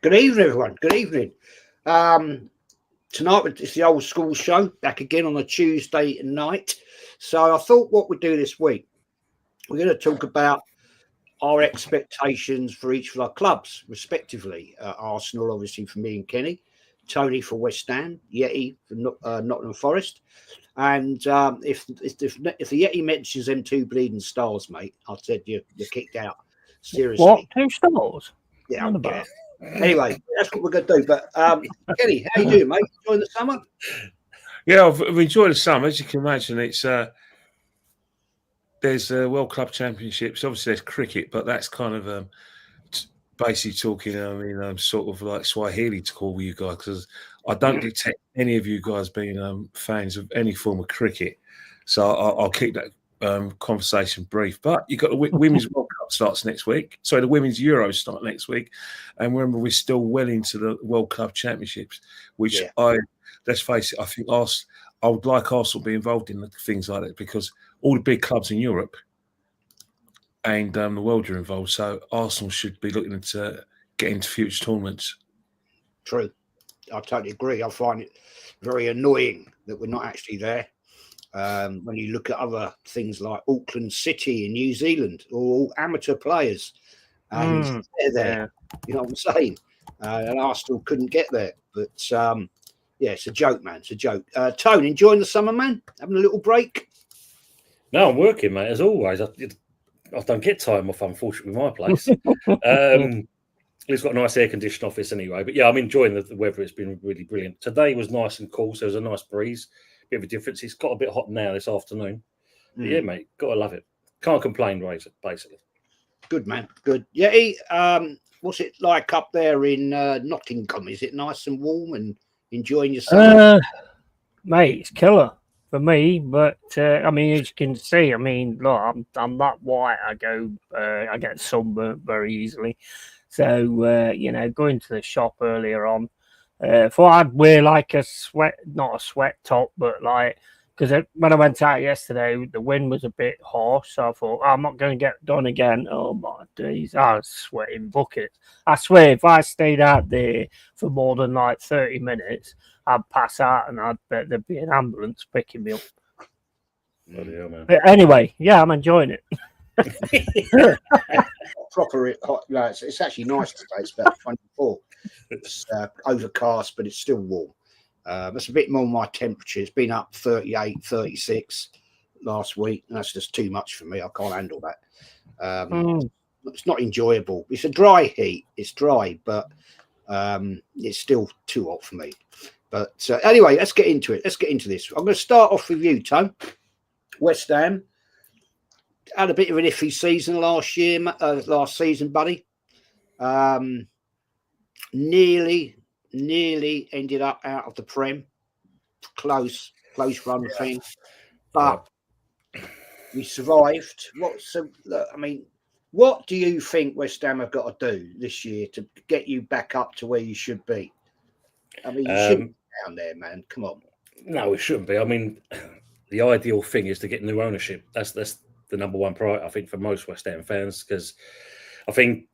Good evening, everyone. Good evening. Tonight it's the old school show, back again on a Tuesday night. So I thought what we'd do this week, we're going to talk about our expectations for each of our clubs, respectively. Arsenal, obviously, for me and Kenny. Tony for West Ham. Yeti for Nottingham Forest. And if the Yeti mentions them two bleeding stars, mate, I said you're kicked out. Seriously. What? 2 stars? Yeah, I'll get it. Anyway, that's what we're going to do. But Kenny, how you doing, mate? Enjoying the summer? Yeah, I've enjoyed the summer. As you can imagine, it's there's World Club Championships. Obviously, there's cricket, but that's kind of basically talking. I mean, sort of like Swahili to call you guys, because I don't detect any of you guys being fans of any form of cricket. So I'll keep that conversation brief. But you've got the Women's World Cup starts next week. So the Women's Euros start next week. And remember, we're still well into the World Club Championships, which let's face it, I think I would like Arsenal to be involved in things like that, because all the big clubs in Europe and the world are involved. So Arsenal should be looking to get into future tournaments. True. I totally agree. I find it very annoying that we're not actually there. When you look at other things like Auckland City in New Zealand, all amateur players, and they're there. You know what I'm saying? And Arsenal couldn't get there. But it's a joke, man. It's a joke. Tone, enjoying the summer, man? Having a little break? No, I'm working, mate, as always. I don't get time off, unfortunately, with my place. It's got a nice air-conditioned office anyway. But, yeah, I'm enjoying the weather. It's been really brilliant. Today was nice and cool, so there was a nice breeze. Bit of a difference. It's got a bit hot now this afternoon. But yeah, mate, gotta love it. Can't complain, basically. Good, man. Good. Yeti, what's it like up there in Nottingham? Is it nice and warm and enjoying yourself? Mate, it's killer for me. But I mean, as you can see, I mean, look, I'm that white. I get sunburnt very easily. So going to the shop earlier on. Thought I'd wear like not a sweat top, but like, because when I went out yesterday, the wind was a bit harsh, so I thought, I'm not going to get done again. Oh my days, I was sweating buckets. I swear, if I stayed out there for more than like 30 minutes, I'd pass out, and I'd bet there'd be an ambulance picking me up. Bloody hell, man. But anyway, yeah, I'm enjoying it. Proper hot. It's actually nice today. It's about 24. It's overcast, but it's still warm. That's a bit more my temperature. It's been up 38, 36 last week, and that's just too much for me. I can't handle that. It's not enjoyable. It's a dry heat. It's dry, but it's still too hot for me. But anyway, let's get into it. Let's get into this. I'm going to start off with you, Tom. West Ham had a bit of an iffy season last season, buddy. Nearly ended up out of the Prem. Close run thing, but we survived. What do you think West Ham have got to do this year to get you back up to where you should be? I mean, you shouldn't be down there, man. Come on. No, it shouldn't be. I mean, the ideal thing is to get new ownership. That's the number one priority, I think, for most West Ham fans, because I think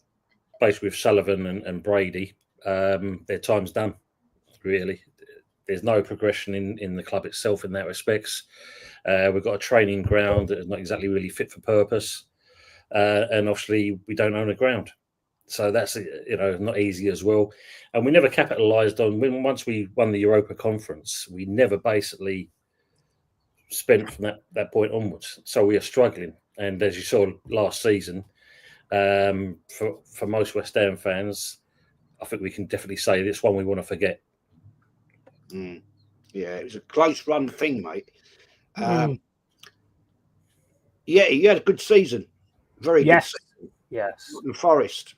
basically with Sullivan and Brady, their time's done, really. There's no progression in the club itself in that respects. We've got a training ground that is not exactly really fit for purpose. And obviously we don't own a ground. So that's, not easy as well. And we never capitalised on, once we won the Europa Conference, we never basically spent from that point onwards. So we are struggling. And as you saw last season, for most West Ham fans, I think we can definitely say this one we want to forget. Yeah, it was a close run thing, mate. Yeah, you had a good season. Very good season. Yes. Nottingham Forest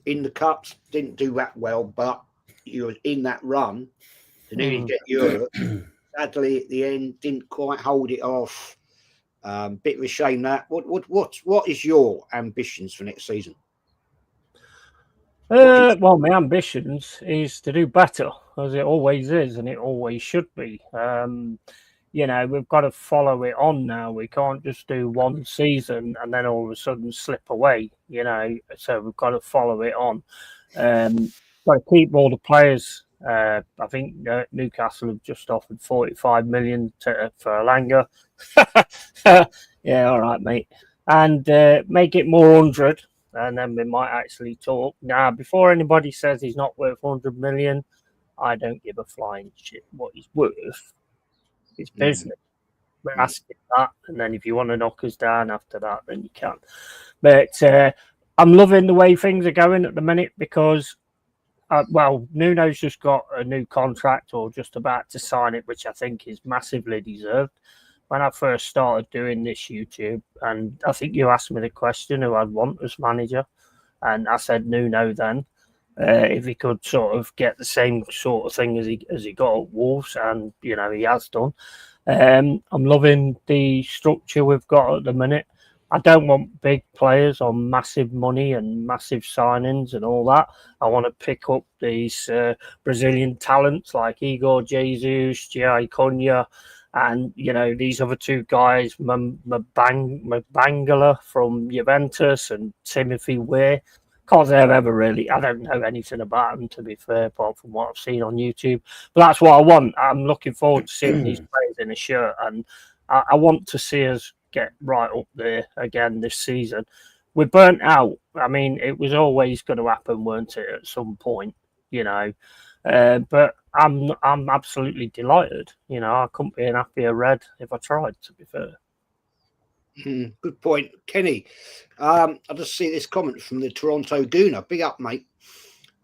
in the Cups didn't do that well, but you were in that run to nearly get Europe. Sadly, at the end, didn't quite hold it off. Bit of a shame that. What is your ambitions for next season? Well, my ambitions is to do better, as it always is, and it always should be. We've got to follow it on now. We can't just do one season and then all of a sudden slip away, So we've got to follow it on. got to keep all the players. I think Newcastle have just offered 45 million for Alanga. Yeah, all right, mate. And make it more 100, and then we might actually talk. Now, before anybody says he's not worth 100 million, I don't give a flying shit what he's worth. It's business. We're asking that, and then if you want to knock us down after that, then you can. But I'm loving the way things are going at the minute because, Nuno's just got a new contract or just about to sign it, which I think is massively deserved. When I first started doing this YouTube, and I think you asked me the question who I'd want as manager, and I said Nuno then. If he could sort of get the same sort of thing as he got at Wolves, and he has done. I'm loving the structure we've got at the minute. I don't want big players on massive money and massive signings and all that. I want to pick up these Brazilian talents like Igor Jesus, Jai Cunha, and these other two guys, Mabangala from Juventus and Timothy Weah. Can't say I've ever really. I don't know anything about them, to be fair, apart from what I've seen on YouTube. But that's what I want. I'm looking forward to seeing these players in a shirt, and I want to see us get right up there again this season. We're burnt out. I mean, it was always going to happen, weren't it, at some point? But I'm absolutely delighted. I couldn't be an happier Red if I tried, to be fair. Good point, Kenny. I just see this comment from the Toronto Gooner. Big up, mate.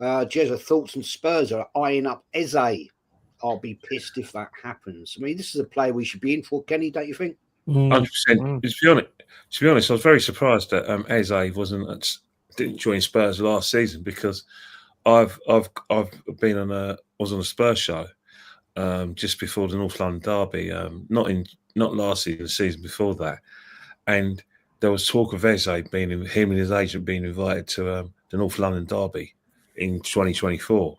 Jezza, thoughts and Spurs are eyeing up Eze. I'll be pissed if that happens. I mean, this is a player we should be in for, Kenny, don't you think? 100%. To be honest, I was very surprised that Eze didn't join Spurs last season, because I've been was on a Spurs show just before the North London derby, not last season, the season before that. And there was talk of Eze him and his agent being invited to the North London derby in 2024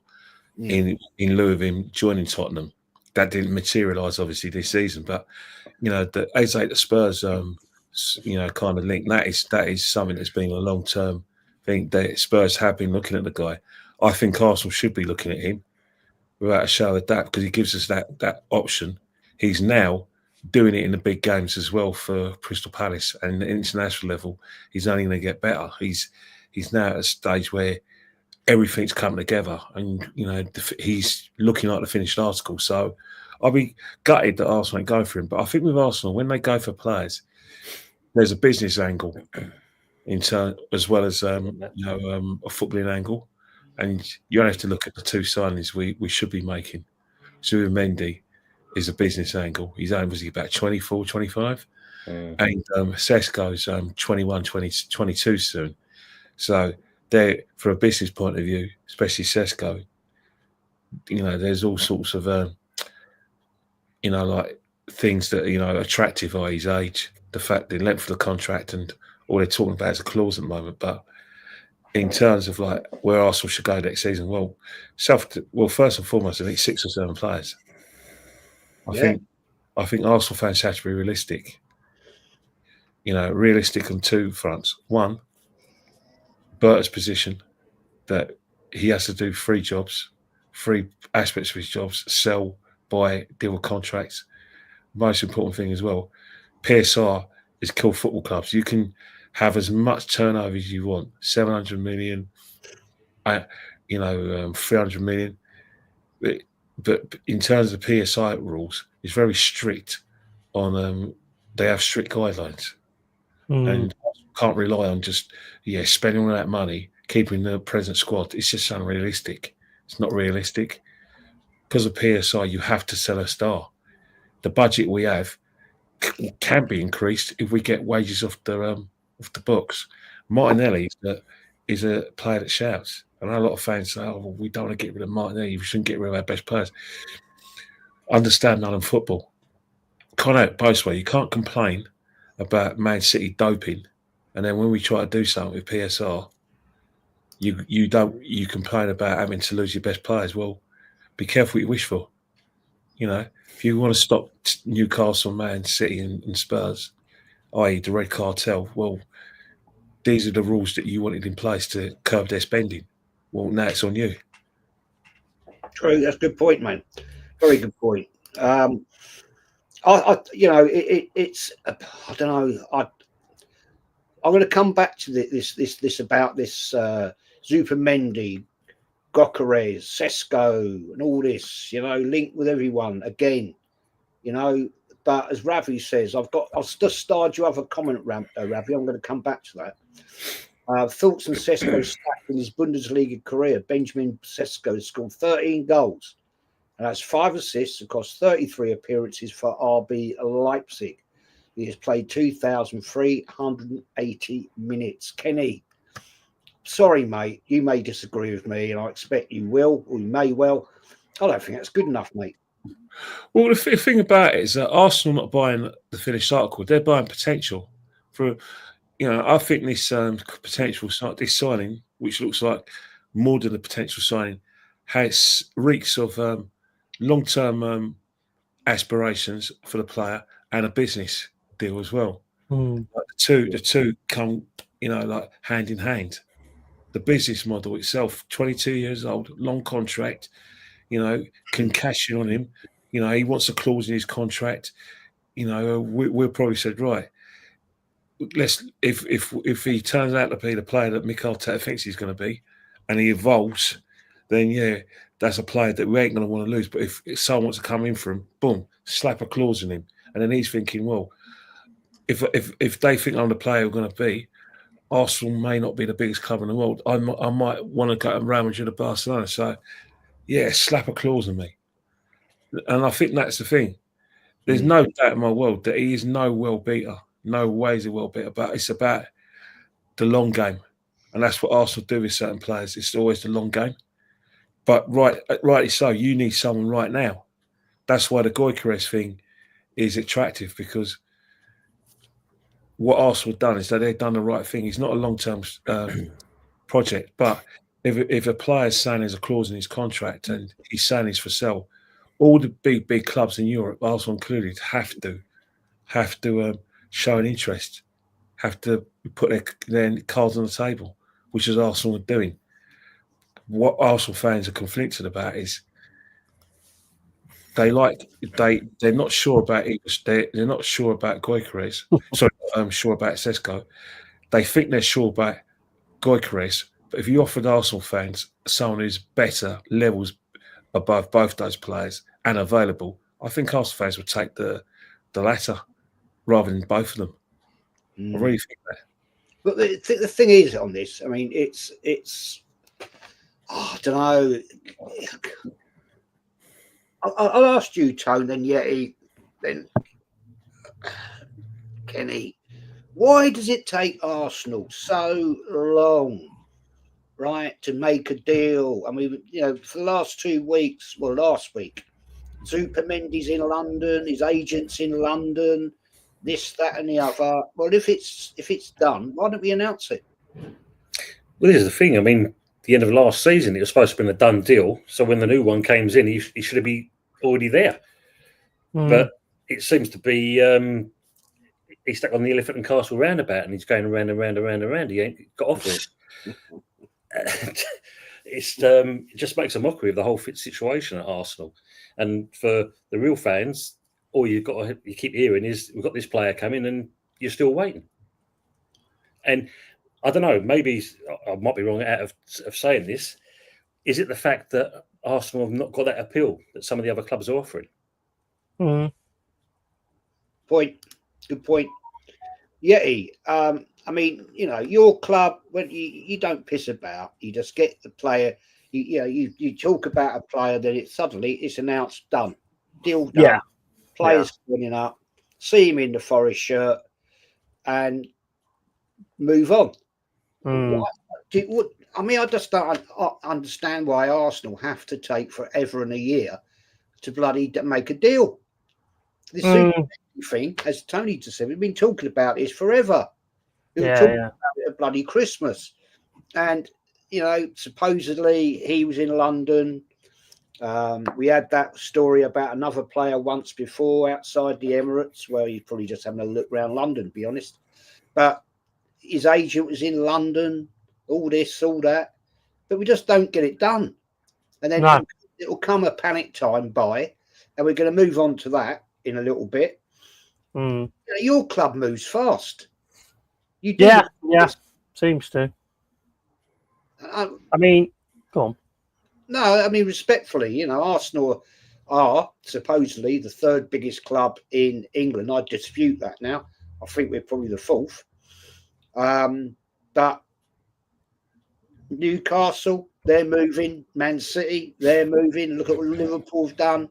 in lieu of him joining Tottenham. That didn't materialise, obviously, this season. But, the Eze to Spurs, kind of link, that is something that's been a long-term thing that Spurs have been looking at the guy. I think Arsenal should be looking at him without a shadow of doubt, because he gives us that option. He's now doing it in the big games as well for Crystal Palace, and the international level, he's only going to get better. He's now at a stage where everything's come together, and he's looking like the finished article. So I'll be gutted that Arsenal ain't going for him. But I think with Arsenal, when they go for players, there's a business angle in turn, as well as a footballing angle, and you don't have to look at the two signings we should be making. Zubimendi is a business angle. He's only about 24, 25. And Sesko's 21, 22 soon. So they're, from a business point of view, especially Sesko, there's all sorts of, like things that, attractive are his age, the fact, the length of the contract, and all they're talking about is a clause at the moment. But in terms of like where Arsenal should go next season, first and foremost, I think 6 or 7 players. I think Arsenal fans have to be realistic. Realistic on 2 fronts. One, Berta's position, that he has to do 3 jobs, 3 aspects of his jobs: sell, buy, deal with contracts. Most important thing as well, PSR is kill football clubs. You can have as much turnover as you want, 700 million, 300 million. But in terms of PSI rules, it's very strict on. They have strict guidelines, and can't rely on just spending all that money, keeping the present squad. It's just unrealistic. It's not realistic. Because of PSI, you have to sell a star. The budget we have can be increased if we get wages off the books. Martinelli is a player that shouts. I know a lot of fans say, we don't want to get rid of Martinelli. We shouldn't get rid of our best players. Understand London football. Can't have it both ways. You can't complain about Man City doping, and then when we try to do something with PSR, you complain about having to lose your best players. Well, be careful what you wish for. If you want to stop Newcastle, Man City, and Spurs, i.e. the Red Cartel, well, these are the rules that you wanted in place to curb their spending. Well, now it's on you. True, that's a good point, mate. Very good point. It's I don't know. I'm going to come back to this about this Zupermendi, Gokares, Sesko, and all this. Linked with everyone again. But as Ravi says, I'll just start you other comment, Ravi. I'm going to come back to that. Thoughts on Sesko stacked in his Bundesliga career. Benjamin Sesko scored 13 goals and has 5 assists across 33 appearances for RB Leipzig. He has played 2,380 minutes. Kenny, sorry, mate, you may disagree with me, and I expect you will, or you may well. I don't think that's good enough, mate. Well, the thing about it is that Arsenal not buying the finished article; they're buying potential. I think this potential this signing, which looks like more than a potential signing, has reeks of long-term aspirations for the player and a business deal as well. Like the two come, like hand in hand. The business model itself, 22 years old, long contract, can cash in on him. He wants a clause in his contract. We'll probably said, right, if he turns out to be the player that Mikel Arteta thinks he's going to be, and he evolves, then yeah, that's a player that we ain't going to want to lose. But if someone wants to come in for him, boom, slap a clause in him, and then he's thinking, well, if they think I'm the player we're going to be, Arsenal may not be the biggest club in the world. I might want to go to Real Madrid or Barcelona. So yeah, slap a clause on me. And I think that's the thing. There's no doubt in my world that he is no world beater. No way is a world beater. But it's about the long game. And that's what Arsenal do with certain players. It's always the long game. But rightly so, you need someone right now. That's why the Gyökeres thing is attractive, because what Arsenal have done is that they've done the right thing. It's not a long-term project. But if a player's saying there's a clause in his contract and he's saying he's for sale, all the big clubs in Europe, Arsenal included, have to show an interest, have to put their cards on the table, which is Arsenal are doing. What Arsenal fans are conflicted about is they're not sure about they're not sure about Gyökeres. Sorry, I'm sure about Sesko. They think they're sure about Gyökeres, but if you offered Arsenal fans someone who's better levels above both those players and available, I think Arsenal fans would take the latter rather than both of them. I really think that. But the thing is on this, I mean, it's I don't know. I'll ask you, Tone, then Yeti, then Kenny. Why does it take Arsenal so long, right, to make a deal? I mean, for the last 2 weeks, last week, Zupermendi's in London, his agent's in London, this, that, and the other. Well, if it's done, why don't we announce it? Well, this is the thing. I mean, the end of last season, it was supposed to be a done deal. So when the new one came in, he should be already there. But it seems to be he's stuck on the Elephant and Castle roundabout, and he's going around and round and round and round. He ain't got off it. It just makes a mockery of the whole situation at Arsenal. And for the real fans, all you keep hearing is, we've got this player coming and you're still waiting. And I don't know, maybe I might be wrong out of saying this. Is it the fact that Arsenal have not got that appeal that some of the other clubs are offering? Good point. Yeti, I mean, your club, when you don't piss about, you just get the player. You talk about a player, then it's announced, done, deal done. Yeah. Players turning up, see him in the Forest shirt, and move on. I just don't understand why Arsenal have to take forever and a year to bloody make a deal. This thing, as Tony just said, we've been talking about this forever. We were talking about it at bloody Christmas. And, supposedly he was in London. We had that story about another player once before outside the Emirates, where he's probably just having a look around London, to be honest. But his agent was in London, all this, all that. But we just don't get it done. And then it'll come a panic time by, and we're going to move on to that in a little bit. Mm. Your club moves fast. You do. Yeah, seems to. I mean, go on. No, I mean, respectfully, Arsenal are supposedly the third biggest club in England. I dispute that now. I think we're probably the fourth. But Newcastle, they're moving. Man City, they're moving. Look at what Liverpool's done.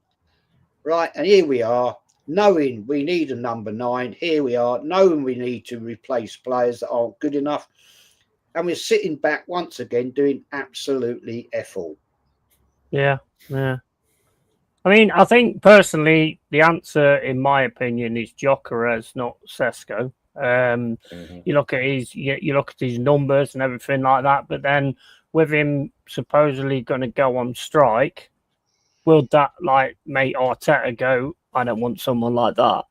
Right, and here we are, knowing we need a number 9. Here we are, knowing we need to replace players that aren't good enough. And we're sitting back once again doing absolutely F all. Yeah. I mean, I think personally, the answer, in my opinion, is Gyökeres, not Sesko. You look at his numbers and everything like that, but then with him supposedly going to go on strike, will that make Arteta go, I don't want someone like that?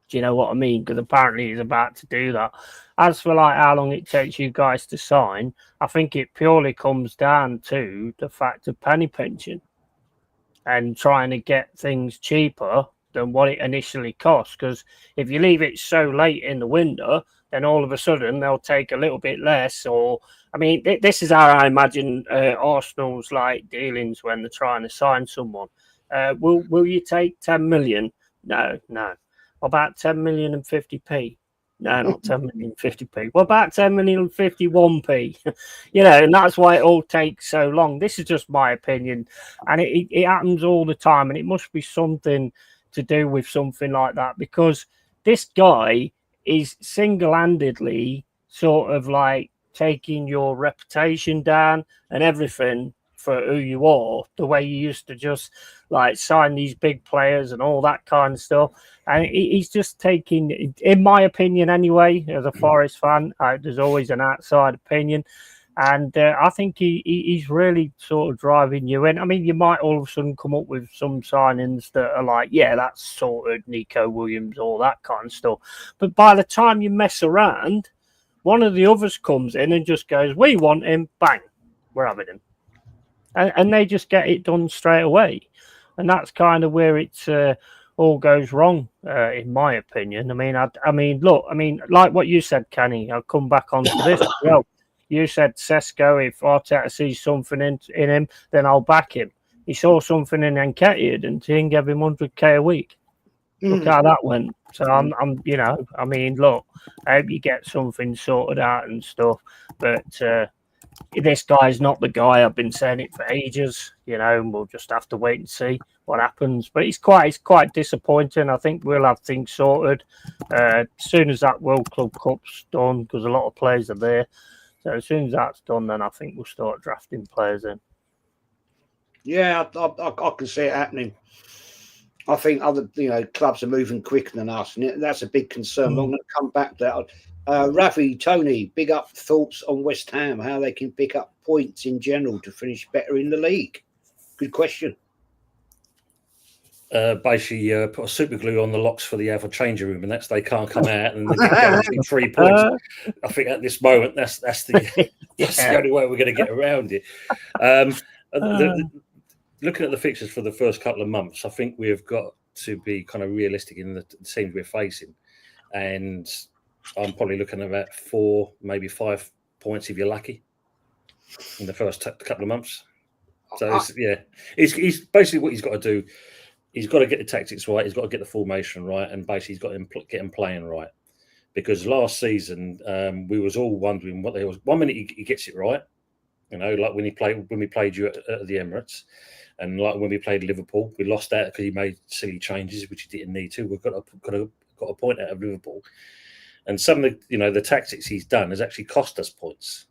Do you know what I mean? Because apparently he's about to do that. As for how long it takes you guys to sign, I think it purely comes down to the fact of penny pinching and trying to get things cheaper than what it initially costs. Because if you leave it so late in the window, then all of a sudden they'll take a little bit less. Or, I mean, this is how I imagine Arsenal's dealings when they're trying to sign someone. Will you take 10 million? No. What about 10 million and 50p? No, not 10 million 50p. What about 10 million and 51p? And that's why it all takes so long. This is just my opinion, and it happens all the time, and it must be something to do with something like that, because this guy is single-handedly sort of taking your reputation down and everything for who you are, the way you used to just sign these big players and all that kind of stuff. And he's just taking, in my opinion anyway, as a Forest fan, there's always an outside opinion. And I think he's really sort of driving you in. I mean, you might all of a sudden come up with some signings that are that's sorted, Nico Williams, all that kind of stuff. But by the time you mess around, one of the others comes in and just goes, we want him, bang, we're having him. And they just get it done straight away. And that's kind of where it's all goes wrong, in my opinion. I mean, look, like what you said, Kenny, I'll come back onto this as well. You said Sesko, if Arteta sees something in him, then I'll back him. He saw something in Nketiah, and he gave him 100k a week. Look how that went. So look, I hope you get something sorted out and stuff. But this guy's not the guy. I've been saying it for ages, and we'll just have to wait and see what happens. But it's quite disappointing. I think we'll have things sorted as soon as that World Club Cup's done, because a lot of players are there. So as soon as that's done, then I think we'll start drafting players in. Yeah, I can see it happening. I think other clubs are moving quicker than us, and that's a big concern. I'm going to come back to that. Rafi, Tony, big up thoughts on West Ham, how they can pick up points in general to finish better in the league. Good question. Basically, put a super glue on the locks for the other changing room, and they can't come out, and they get 3 points. I think at this moment, that's the only way we're going to get around it. Looking at the fixtures for the first couple of months, I think we've got to be kind of realistic in the teams we're facing, and I'm probably looking at about 4, maybe 5 points if you're lucky in the first couple of months. So he's basically what he's got to do. He's got to get the tactics right. He's got to get the formation right, and basically he's got to get him playing right. Because last season we was all wondering what they was. 1 minute he gets it right, like when we played you at the Emirates, and like when we played Liverpool, we lost that because he made silly changes which he didn't need to. We've got a point out of Liverpool, and some of the tactics he's done has actually cost us points,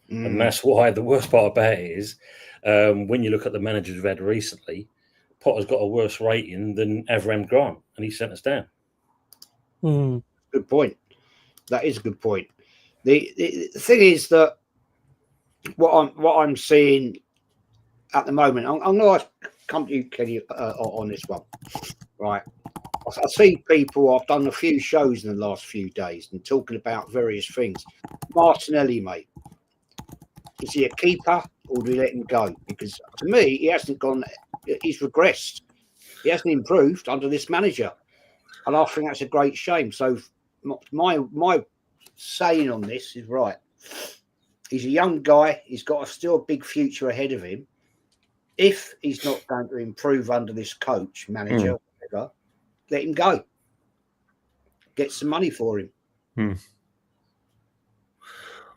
and that's why the worst part about it is when you look at the managers we've had recently. Potter's got a worse rating than Avram Grant, and he sent us down. Good point. That is a good point. The thing is that what I'm seeing at the moment, I'm going to come to you, Kenny, on this one. Right. I see people, I've done a few shows in the last few days and talking about various things. Martinelli, mate. Is he a keeper or do we let him go? Because to me, he hasn't gone. He's regressed. He hasn't improved under this manager, and I think that's a great shame. So my saying on this is right. He's a young guy. He's got still a big future ahead of him. If he's not going to improve under this coach, manager, whatever, let him go. Get some money for him.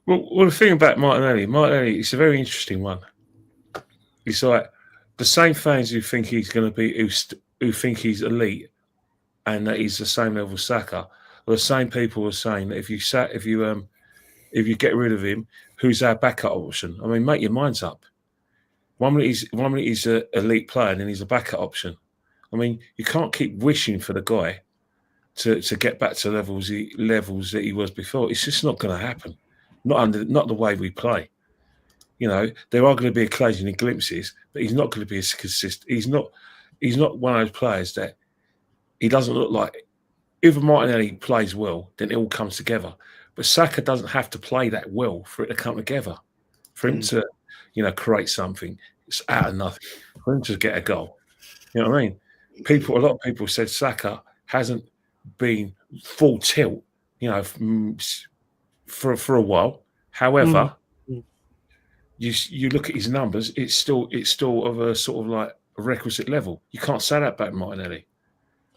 Well, the thing about Martinelli, it's a very interesting one. It's like the same fans who think he's going to be, who think he's elite, and that he's the same level as Saka, are the same people who are saying that if you get rid of him, who's our backup option? I mean, make your minds up. One minute he's an elite player, and then he's a backup option. I mean, you can't keep wishing for the guy to get back to levels that he was before. It's just not going to happen. Not the way we play. You know, there are going to be occasional glimpses, but he's not going to be as consistent. He's not one of those players that he doesn't look like. If Martinelli plays well, then it all comes together. But Saka doesn't have to play that well for it to come together. For him to, create something, it's out of nothing. For him to get a goal. You know what I mean? A lot of people said Saka hasn't been full tilt, for a while. However, you look at his numbers, it's still of a sort of like a requisite level. You can't say that about Martinelli.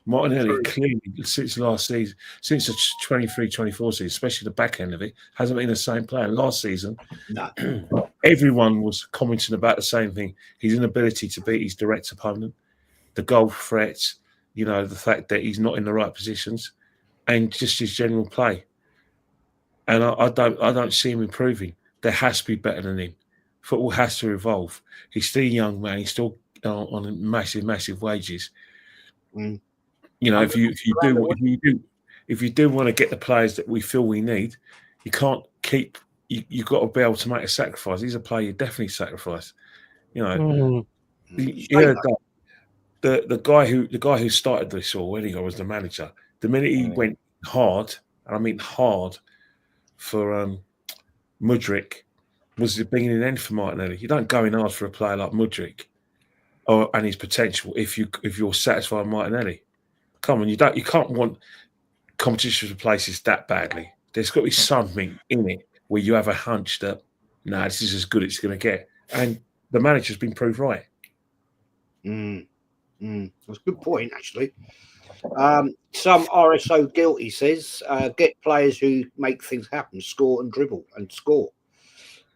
Martinelli clearly, since last season, since the 23-24 season, especially the back end of it, hasn't been the same player. Last season, everyone was commenting about the same thing. His inability to beat his direct opponent, the goal threats, the fact that he's not in the right positions, and just his general play. And I don't see him improving. There has to be better than him. Football has to evolve. He's still a young man. He's still on massive wages. If you do want to get the players that we feel we need, you can't keep. You've got to be able to make a sacrifice. He's a player you definitely sacrifice. The guy who started this all when he was the manager. The minute he went hard, and I mean hard, for Mudryk, was the beginning and end for Martinelli. You don't go in hard for a player like Mudryk and his potential if you're satisfied with Martinelli. Come on, you can't want competition for places that badly. There's got to be something in it where you have a hunch that this is as good as it's going to get, and the manager's been proved right. That's a good point, actually. Some RSO guilty says get players who make things happen, score and dribble and score.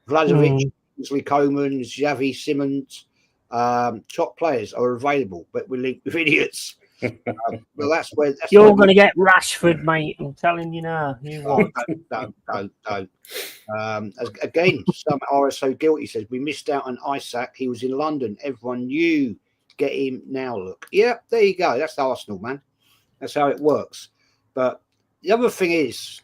Vlahovic, Kingsley Coman, Xavi Simons, top players are available, but we're linked with idiots. Well, that's you're going to get Rashford, mate. I'm telling you now. Don't. Again, some RSO guilty says we missed out on Isaac. He was in London. Everyone knew. Get him now. Look, yeah, there you go. That's Arsenal, man. That's how it works. But the other thing is,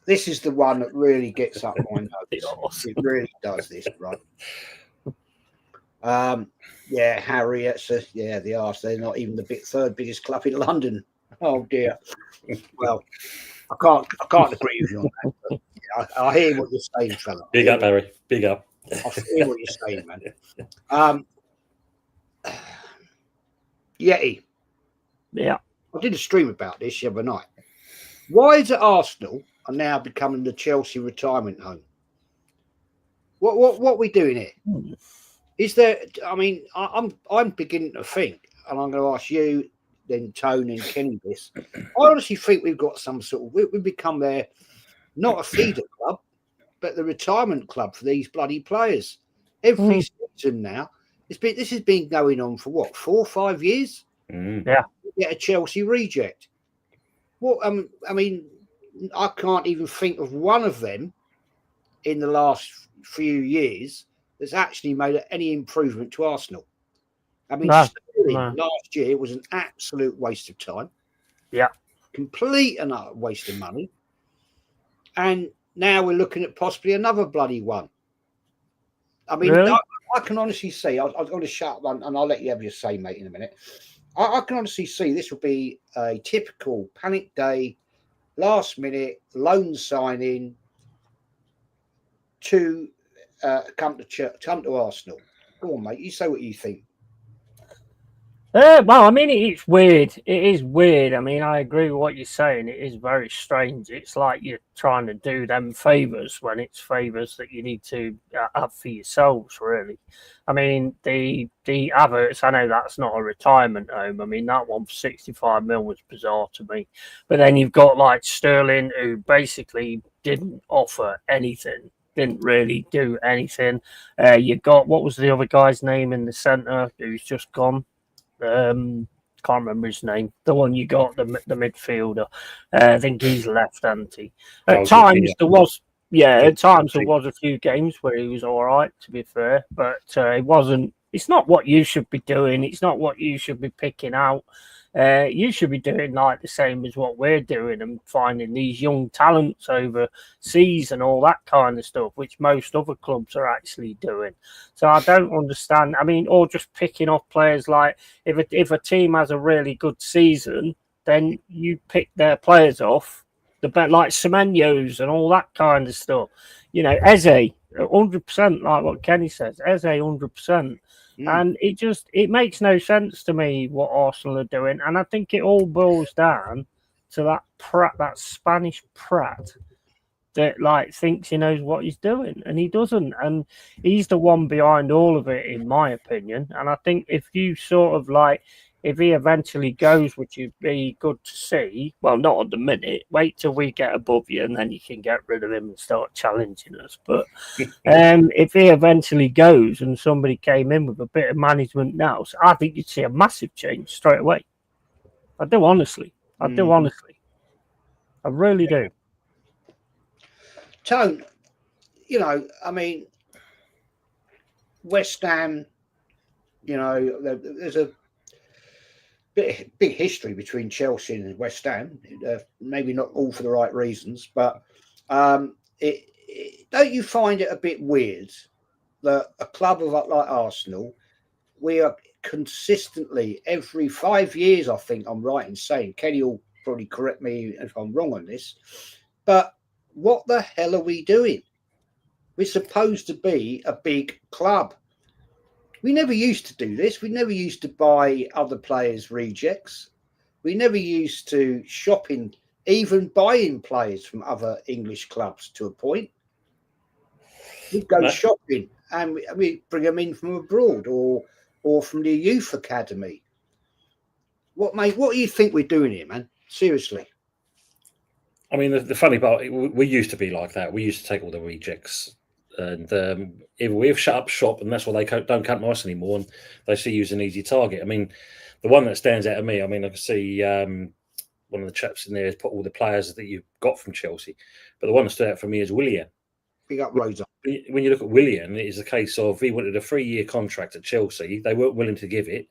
this is the one that really gets up my nose. It really does this, right? Harriet's the arse. They're not even the third biggest club in London. Oh dear. Well, I can't agree with you on that. But, I hear what you're saying, fella. Big up, Harry. Big up. I hear what you're saying, man. Yeti. Yeah. I did a stream about this the other night. Why is it Arsenal are now becoming the Chelsea retirement home? What are we doing here? Is there? I mean, I'm beginning to think, and I'm going to ask you, then Tone and Kenny this. I honestly think we've got some sort of we've become not a feeder club, but the retirement club for these bloody players. Every season now, this has been going on for what, 4 or 5 years? Yeah. Get a Chelsea reject. What? I mean, I can't even think of one of them in the last few years that's actually made any improvement to Arsenal. I mean, last year was an absolute waste of time. Yeah. Complete and utter waste of money. And now we're looking at possibly another bloody one. I mean, really? I can honestly say, I'm going to shut up and I'll let you have your say, mate, in a minute. I can honestly see this will be a typical panic day, last minute loan signing, to come to Arsenal? Go on, mate. You say what you think. Well, I mean, it's weird. It is weird. I mean, I agree with what you're saying. It is very strange. It's like you're trying to do them favours when it's favours that you need to have for yourselves, really. I mean, the Havertz, I know that's not a retirement home. I mean, that one for 65 mil was bizarre to me. But then you've got like Sterling, who basically didn't offer anything. Didn't really do anything. You got, what was the other guy's name in the centre who's just gone? Can't remember his name. The one you got, the midfielder. I think he's left, hasn't he? At times there was a few games where he was all right, to be fair, but it wasn't. It's not what you should be doing. It's not what you should be picking out. You should be doing like the same as what we're doing and finding these young talents overseas and all that kind of stuff, which most other clubs are actually doing. So I don't understand. I mean, or just picking off players like if a team has a really good season, then you pick their players off, like Semenyo's and all that kind of stuff. You know, Eze, 100%, like what Kenny says, Eze, 100%. And it makes no sense to me what Arsenal are doing, and I think it all boils down to that Spanish prat that like thinks he knows what he's doing, and he doesn't, and he's the one behind all of it, in my opinion. And I think if you sort of like, if he eventually goes, which would be good to see. Well, not at the minute. Wait till we get above you, and then you can get rid of him and start challenging us. But if he eventually goes and somebody came in with a bit of management now, so I think you'd see a massive change straight away. I do, honestly. I really do. Tone, you know, I mean, West Ham, you know, there's a big history between Chelsea and West Ham. Maybe not all for the right reasons, but don't you find it a bit weird that a club like Arsenal, we are consistently every 5 years, I think I'm right in saying, Kenny will probably correct me if I'm wrong on this, but what the hell are we doing? We're supposed to be a big club. We never used to do this. We never used to buy other players' rejects. We never used to even buying players from other English clubs to a point. We'd go shopping and we bring them in from abroad or from the youth academy. What do you think we're doing here, man? Seriously. I mean, the funny part, we used to be like that. We used to take all the rejects. And if we've shut up shop, and that's why they don't come to us anymore, and they see you as an easy target. I mean, the one that stands out to me, I mean, I can see one of the chaps in there has put all the players that you've got from Chelsea, but the one that stood out for me is Willian. Big up Rosa. When you look at Willian, it is a case of he wanted a 3-year contract at Chelsea. They weren't willing to give it,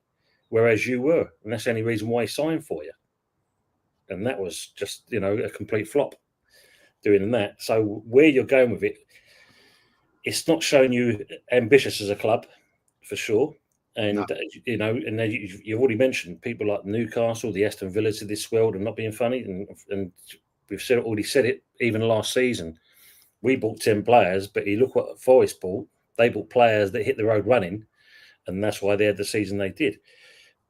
whereas you were, and that's the only reason why he signed for you. And that was just, you know, a complete flop doing that. So where you're going with it, it's not showing you ambitious as a club, for sure. And, no. You know, and then you've already mentioned people like Newcastle, the Aston Villas of this world, and not being funny. And we've already said it, even last season. We bought 10 players, but you look what Forest bought. They bought players that hit the road running, and that's why they had the season they did.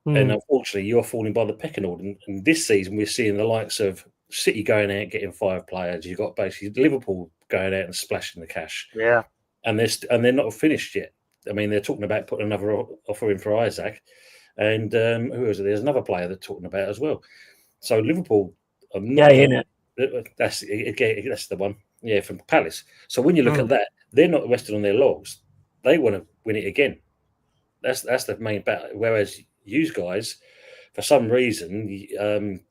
And unfortunately, you're falling by the pecking order. And this season, we're seeing the likes of City going out and getting 5 players. You've got basically Liverpool going out and splashing the cash. Yeah. And they're not finished yet. I mean, they're talking about putting another offer in for Isaac, and who is it? There's another player they're talking about as well. So Liverpool, that's the one, yeah, from Palace. So when you look at that, they're not resting on their logs. They want to win it again. That's the main battle. Whereas you guys, for some reason,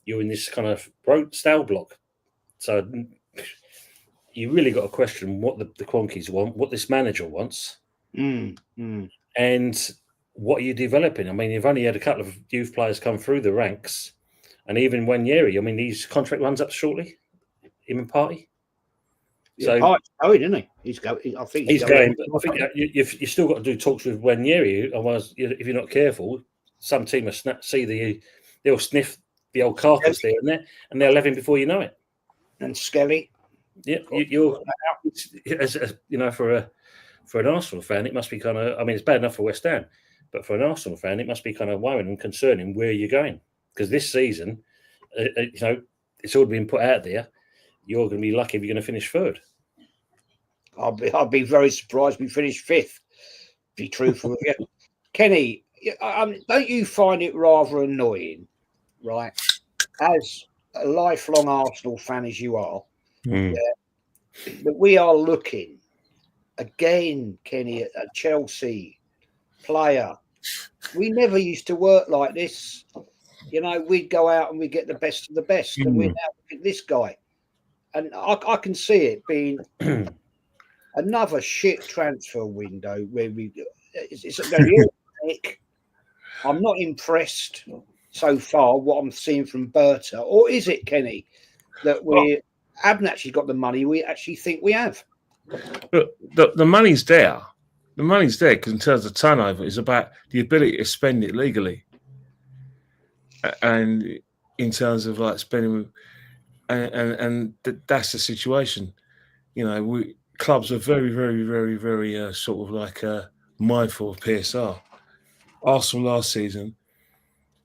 you're in this kind of stale block. So you really got to question what the Quonkies want, what this manager wants, and what are you developing. I mean, you've only had a couple of youth players come through the ranks, and even Wanyeri, I mean, his contract runs up shortly, him and Partey. Yeah, so Partey's going, isn't he? He's going. I think he's going. But I think you've still got to do talks with Wanyeri. Otherwise, if you're not careful, some team will they'll sniff the old carcass there and they'll have him before you know it. And Skelly. Yeah, you're as you know, for an Arsenal fan, it must be kind of. I mean, it's bad enough for West Ham, but for an Arsenal fan, it must be kind of worrying and concerning where you're going, because this season, you know, it's all been put out there. You're going to be lucky if you're going to finish third. I'd be very surprised we finished fifth. Be truthful with you, Kenny. Don't you find it rather annoying, right? As a lifelong Arsenal fan as you are, that we are looking again, Kenny, at a Chelsea player. We never used to work like this. You know, we'd go out and we get the best of the best, and we're now looking at this guy. And I can see it being another shit transfer window where it's going to be all. I'm not impressed so far what I'm seeing from Berta, or is it, Kenny, that we haven't actually got the money we actually think we have? Look, the money's there. The money's there because in terms of turnover, it's about the ability to spend it legally, and in terms of like spending, and that's the situation. You know, clubs are very, very, very, very sort of like mindful of PSR. Arsenal last season,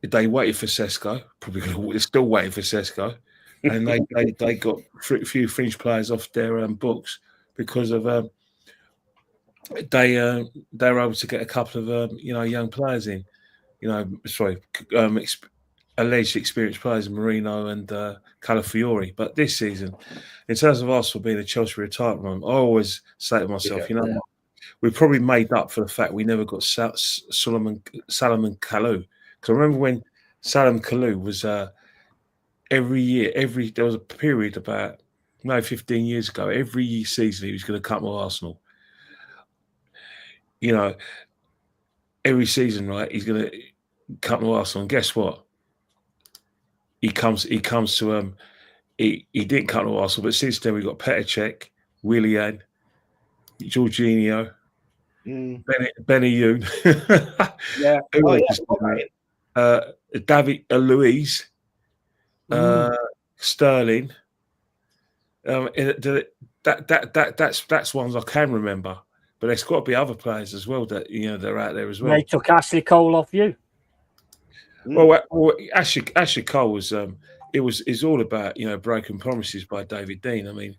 they waited for Sesko. They're still waiting for Sesko, and they got a few fringe players off their books because of they were able to get a couple of young players in. Alleged experienced players, Marino and Calafiori. But this season, in terms of Arsenal being a Chelsea retirement, I always say to myself, we probably made up for the fact we never got Salomon Kalou. Because I remember when Salomon Kalou was every year, there was a period about 15 years ago, every season he was going to come to Arsenal. You know, every season, right, he's going to come to Arsenal. And guess what? He comes to he didn't come to Arsenal, but since then we've got Petr Cech, Willian, Jorginho, Benny Yoon, David Luiz, Sterling. That's ones I can remember, but there's got to be other players as well that they're out there as well. They took Ashley Cole off you. Well, Ashley Cole was it's all about broken promises by David Dean. I mean,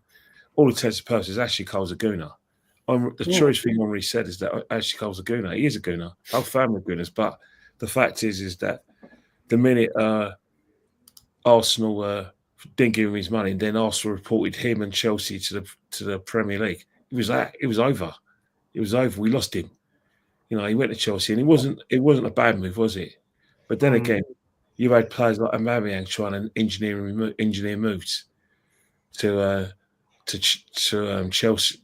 all intents and purposes, Ashley Cole's a gooner. The truest thing Henri said is that Ashley Cole's a gooner. He is a gooner. Our family are gooners, but the fact is that the minute Arsenal didn't give him his money, and then Arsenal reported him and Chelsea to the Premier League, it was over. It was over. We lost him. He went to Chelsea, and it wasn't a bad move, was it? But then again, you had players like Aubameyang trying to engineer moves to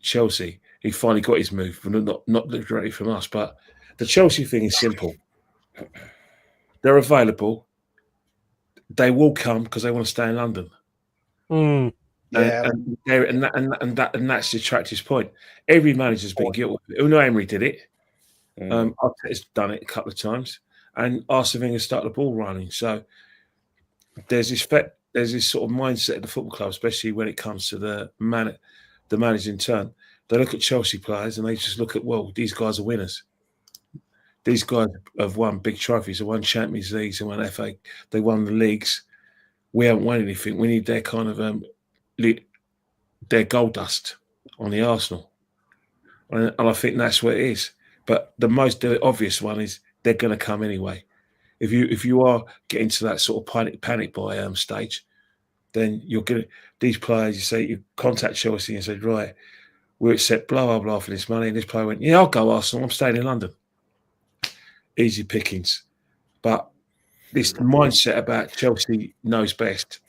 Chelsea. He finally got his move, but not directly from us. But the Chelsea thing is simple. They're available. They will come because they want to stay in London. And that's the attractive point. Every manager's been guilty. Unai Emery did it. Arteta's done it a couple of times. And Arsene Wenger started the ball running. So there's this sort of mindset at the football club, especially when it comes to the managers in turn. They look at Chelsea players and they just look at, well, these guys are winners. These guys have won big trophies. They won Champions Leagues, they won FA, they won the leagues. We haven't won anything. We need their kind of their gold dust on the Arsenal. And I think that's what it is. But the most obvious one is they're going to come anyway. If you are getting to that sort of panic buy stage, then you're going to, these players, you contact Chelsea and say, right, we'll accept blah, blah, blah for this money. And this player went, yeah, I'll go Arsenal. I'm staying in London. Easy pickings. But this mindset about Chelsea knows best.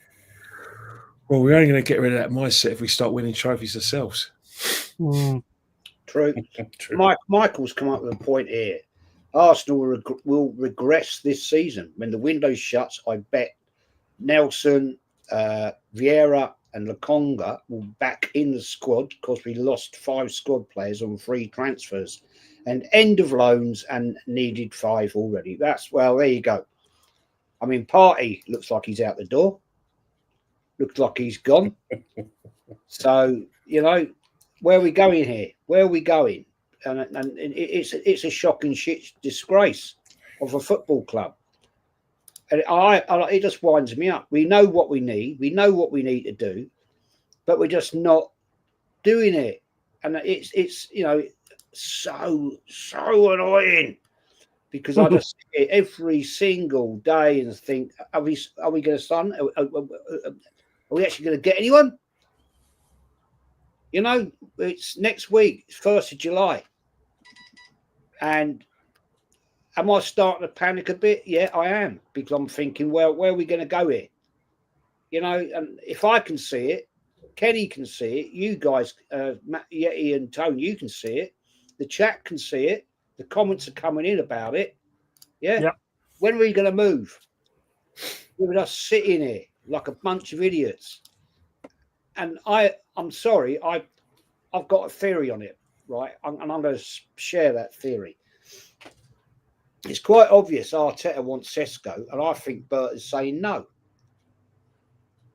Well, we're only going to get rid of that mindset if we start winning trophies ourselves. True. Michael's come up with a point here. Arsenal will regress this season. When the window shuts, I bet Nelson, Vieira and Lokonga will back in the squad because we lost 5 squad players on free transfers and end of loans and needed 5 already. There you go. I mean, Partey looks like he's out the door. Looks like he's gone. So, where are we going here? Where are we going? And it's a shocking shit disgrace of a football club. And it just winds me up. We know what we need. We know what we need to do, but we're just not doing it. And it's so annoying, because I just see it every single day and think, are we going to sign? Are we actually going to get anyone? It's next week. It's 1st of July. And am I starting to panic a bit? Yeah, I am, because I'm thinking, well, where are we going to go here? And if I can see it, Kenny can see it, you guys, Matt, Yeti and Tone, you can see it. The chat can see it. The comments are coming in about it. Yeah. Yep. When are we going to move? With us sitting here like a bunch of idiots. And I'm sorry, I've got a theory on it, right? And I'm going to share that theory. It's quite obvious Arteta wants Sesko, and I think Bert is saying no.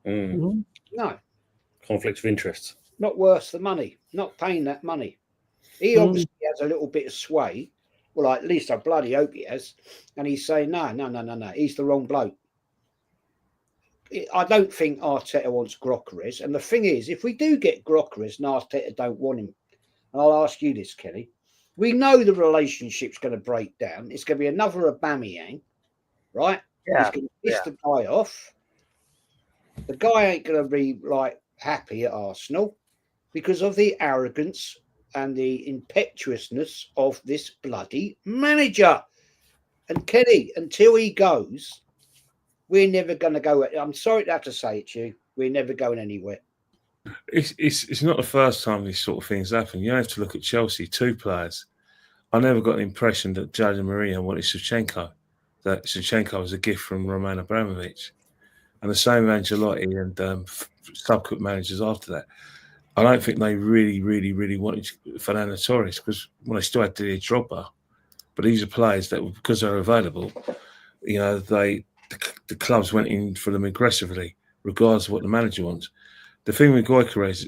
Mm. No. Conflict of interest. Not worth the money. Not paying that money. He obviously has a little bit of sway. Well, at least I bloody hope he has. And he's saying, no. He's the wrong bloke. I don't think Arteta wants Gyökeres. And the thing is, if we do get Gyökeres and Arteta don't want him, and I'll ask you this, Kelly, we know the relationship's going to break down. It's going to be another Aubameyang, right? Yeah. He's going to piss the guy off. The guy ain't going to be happy at Arsenal because of the arrogance and the impetuousness of this bloody manager. And Kenny, until he goes, we're never going to go. I'm sorry to have to say it to you. We're never going anywhere. It's not the first time these sort of things happen. You have to look at Chelsea, 2 players. I never got the impression that Jose Mourinho wanted Shevchenko, that Shevchenko was a gift from Roman Abramovich. And the same with Ancelotti and sub-cook managers after that. I don't think they really wanted Fernando Torres, because they still had Didier Drogba. But these are players that, because they're available, the clubs went in for them aggressively, regardless of what the manager wants. The thing with Gyökeres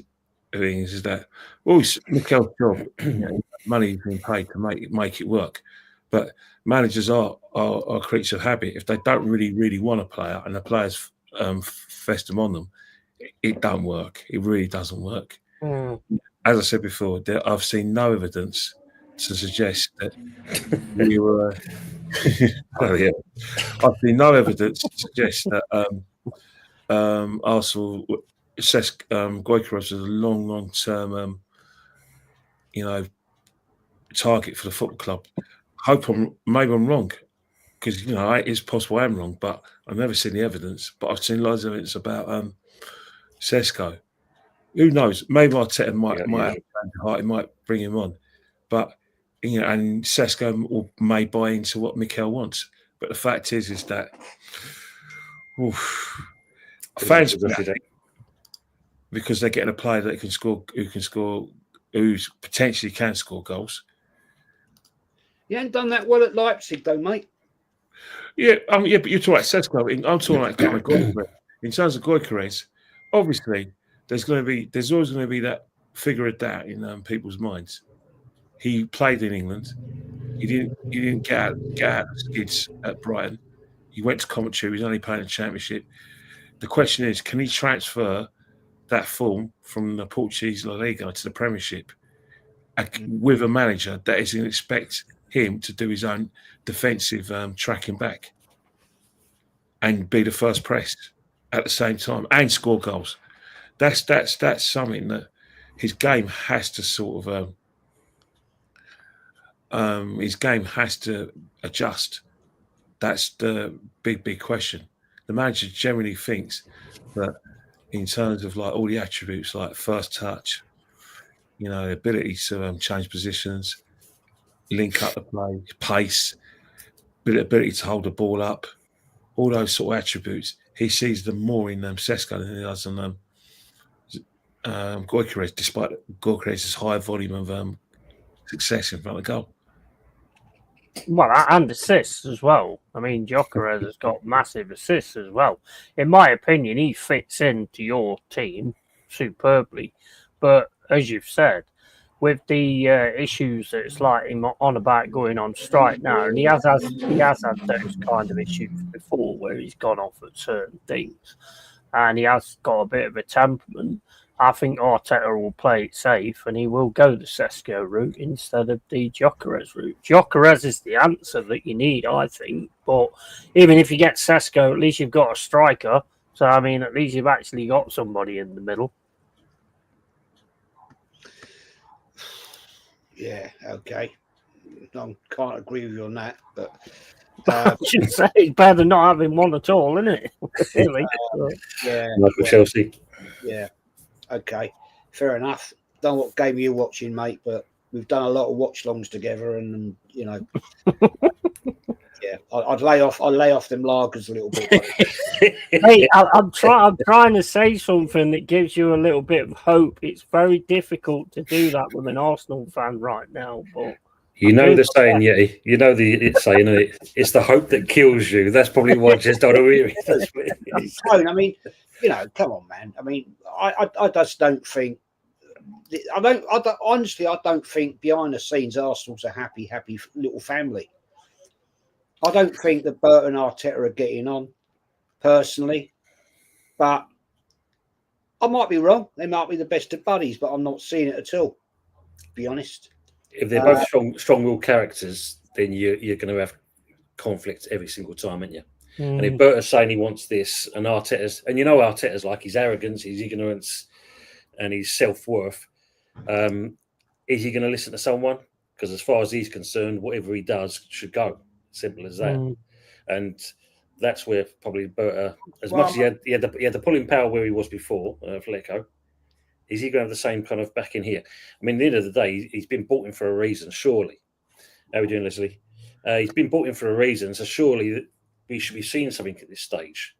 is that, it's Mikel's job. Money is being paid to make it work. But managers are creatures of habit. If they don't really want a player and the players fest them on them, it don't work. It really doesn't work. As I said before, I've seen no evidence to suggest that we were. I've seen no evidence to suggest that Arsenal Gyökeres was a long term, target for the football club. Maybe I'm wrong, because it's possible I'm wrong, but I've never seen the evidence. But I've seen loads of evidence about Sesko. Who knows? Maybe Arteta might bring him on, but and Sesko may buy into what Mikel wants. But the fact is that fans, because they're getting a player that who potentially can score goals. You ain't done that well at Leipzig, though, mate. Yeah, but you're talking about Sesko. I'm talking about kind of Gyökeres. In terms of Gyökeres, obviously there's always going to be that figure of doubt in people's minds. He played in England. He didn't get out of skids at Brighton. He went to Coventry. He was only playing the Championship. The question is, can he transfer that form from the Portuguese La Liga to the Premiership with a manager that is going to expect him to do his own defensive tracking back and be the first press at the same time and score goals? That's something that his game has to sort of his game has to adjust. That's the big question. The manager generally thinks that in terms of all the attributes like first touch, ability to change positions, link up the play, pace, ability to hold the ball up, all those sort of attributes, he sees them more in Sesko than he does in Gyökeres, despite Gyökeres' high volume of success in front of goal. Well, and assists as well. I mean, Gyökeres has got massive assists as well. In my opinion, he fits into your team superbly. But as you've said, with the issues that it's like him on about going on strike now, and he has had those kind of issues before where he's gone off at certain things, and he has got a bit of a temperament. I think Arteta will play it safe and he will go the Sesko route instead of the Gyökeres route. Gyökeres is the answer that you need, I think. But even if you get Sesko, at least you've got a striker. So, I mean, at least you've actually got somebody in the middle. Yeah, okay. I can't agree with you on that, but I should say it's better than not having one at all, isn't it? Really? Yeah. Michael Chelsea. Yeah. Okay. Fair enough. Don't know what game you're watching, mate, but we've done a lot of watch-longs together, and you know, yeah, I'd lay off them lagers a little bit. Hey, I'm trying to say something that gives you a little bit of hope. It's very difficult to do that with an Arsenal fan right now, but you know the saying, Yeti. You know the saying, it's the hope that kills you. That's probably why just don't hear it. I mean, you know, come on, man. I mean, I just don't think. Honestly, I don't think behind the scenes Arsenal's a happy little family. I don't think that Bert and Arteta are getting on, personally, but I might be wrong. They might be the best of buddies, but I'm not seeing it at all, to be honest. If they're both strong-willed characters, then you're going to have conflict every single time, aren't you? And if Bert is saying he wants this, and Arteta's, and you know Arteta's like his arrogance, his ignorance, and his self-worth, is he going to listen to someone? Because as far as he's concerned, whatever he does should go. Simple as that. And that's where probably Bert, much as he had the pulling power where he was before, Flecko, is he going to have the same kind of back in here? I mean, at the end of the day, he's been brought in for a reason, surely. How are we doing, Leslie? He's been brought in for a reason, so surely we should be seeing something at this stage.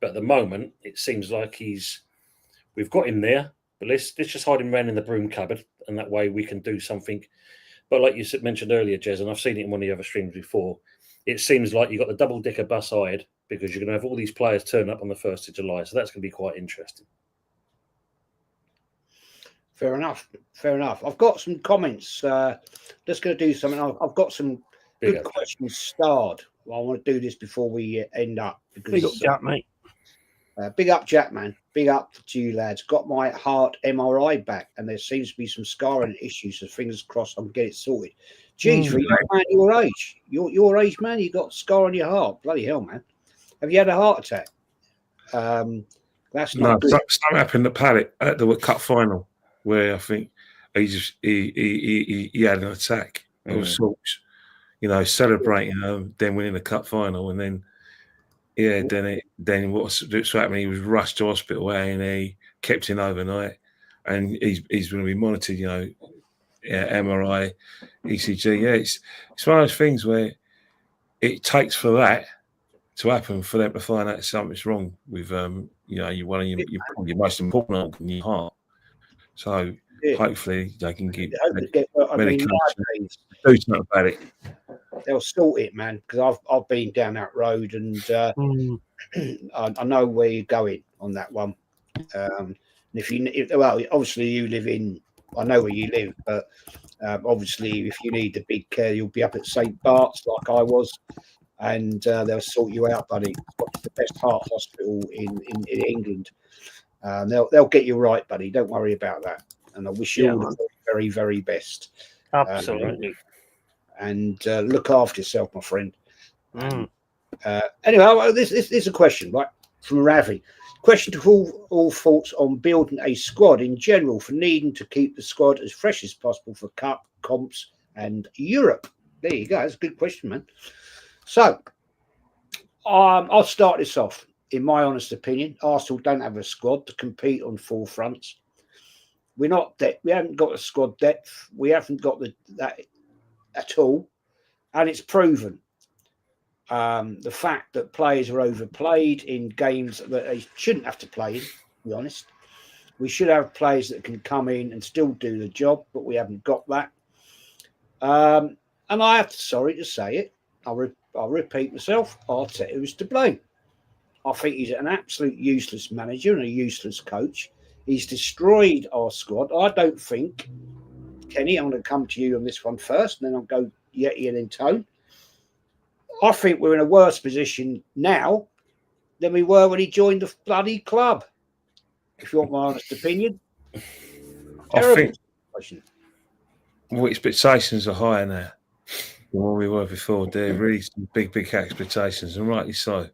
But at the moment, it seems like we've got him there, but let's just hide him around in the broom cupboard, and that way we can do something. But like you mentioned earlier, Jez, and I've seen it in one of the other streams before, it seems like you've got the double-decker bus hired because you're going to have all these players turn up on the 1st of July. So that's going to be quite interesting. Fair enough. I've got some comments. Just going to do something. I've got some good questions starred. Well, I want to do this before we end up. Because, big up, Jack, mate. Big up, Jack, man. Big up to you, lads. Got my heart MRI back, and there seems to be some scarring issues, so fingers crossed I can get it sorted. Geez, for you, man, your age, man, you got a scar on your heart. Bloody hell, man. Have you had a heart attack? That's not good. Something happened at Pallet at the Cup final where I think he had an attack of sorts, you know, celebrating then winning the Cup final, and then then what's happening? He was rushed to hospital, and he kept in overnight, and he's going to be monitored, you know, MRI, ECG. Yeah, it's one of those things where it takes for that to happen for them to find out something's wrong with you know, one of your most important organ, your heart. So hopefully they can get medication, do something about it. They'll sort it, man, because I've been down that road, and I know where you're going on that one. And well, obviously you live in, I know where you live, but obviously if you need the big care, you'll be up at St. Bart's like I was, and they'll sort you out, buddy. It's the best heart hospital in England. They'll get you right, buddy. Don't worry about that. And I wish you all the very, very best. Absolutely. And look after yourself, my friend. Anyway, this is a question, right, from Ravi. Question to all thoughts on building a squad in general for needing to keep the squad as fresh as possible for Cup, comps, and Europe. There you go. That's a good question, man. So, I'll start this off. In my honest opinion, Arsenal don't have a squad to compete on full fronts. We're not we haven't got a squad depth. We haven't got that at all, and it's proven. The fact that players are overplayed in games that they shouldn't have to play in, to be honest. We should have players that can come in and still do the job, but we haven't got that. And I have to, sorry to say it, I'll repeat myself, Arteta is to blame. I think he's an absolute useless manager and a useless coach. He's destroyed our squad. I don't think, Kenny, I'm going to come to you on this one first, and then I'll go Yeti and then Tone. I think we're in a worse position now than we were when he joined the bloody club, if you want my honest opinion. I think expectations are higher now than what we were before. They're really some big expectations, and rightly so.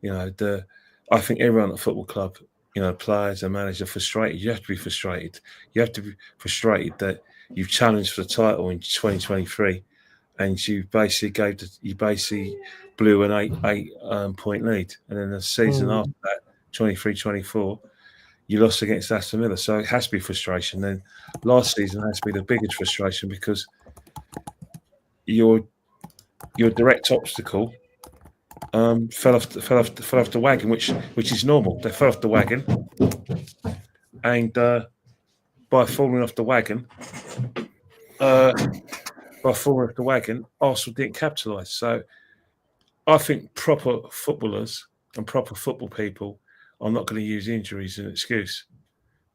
I think everyone at the football club, players and managers are frustrated. You have to be frustrated. You have to be frustrated that you've challenged for the title in 2023, and you basically blew an eight point lead, and then the season after that, 23-24. You lost against Aston Villa, so it has to be frustration. Then last season has to be the biggest frustration because your direct obstacle fell off the wagon, which is normal. They fell off the wagon, and by falling off the wagon, Arsenal didn't capitalise. So I think proper footballers and proper football people are not going to use injuries as an excuse.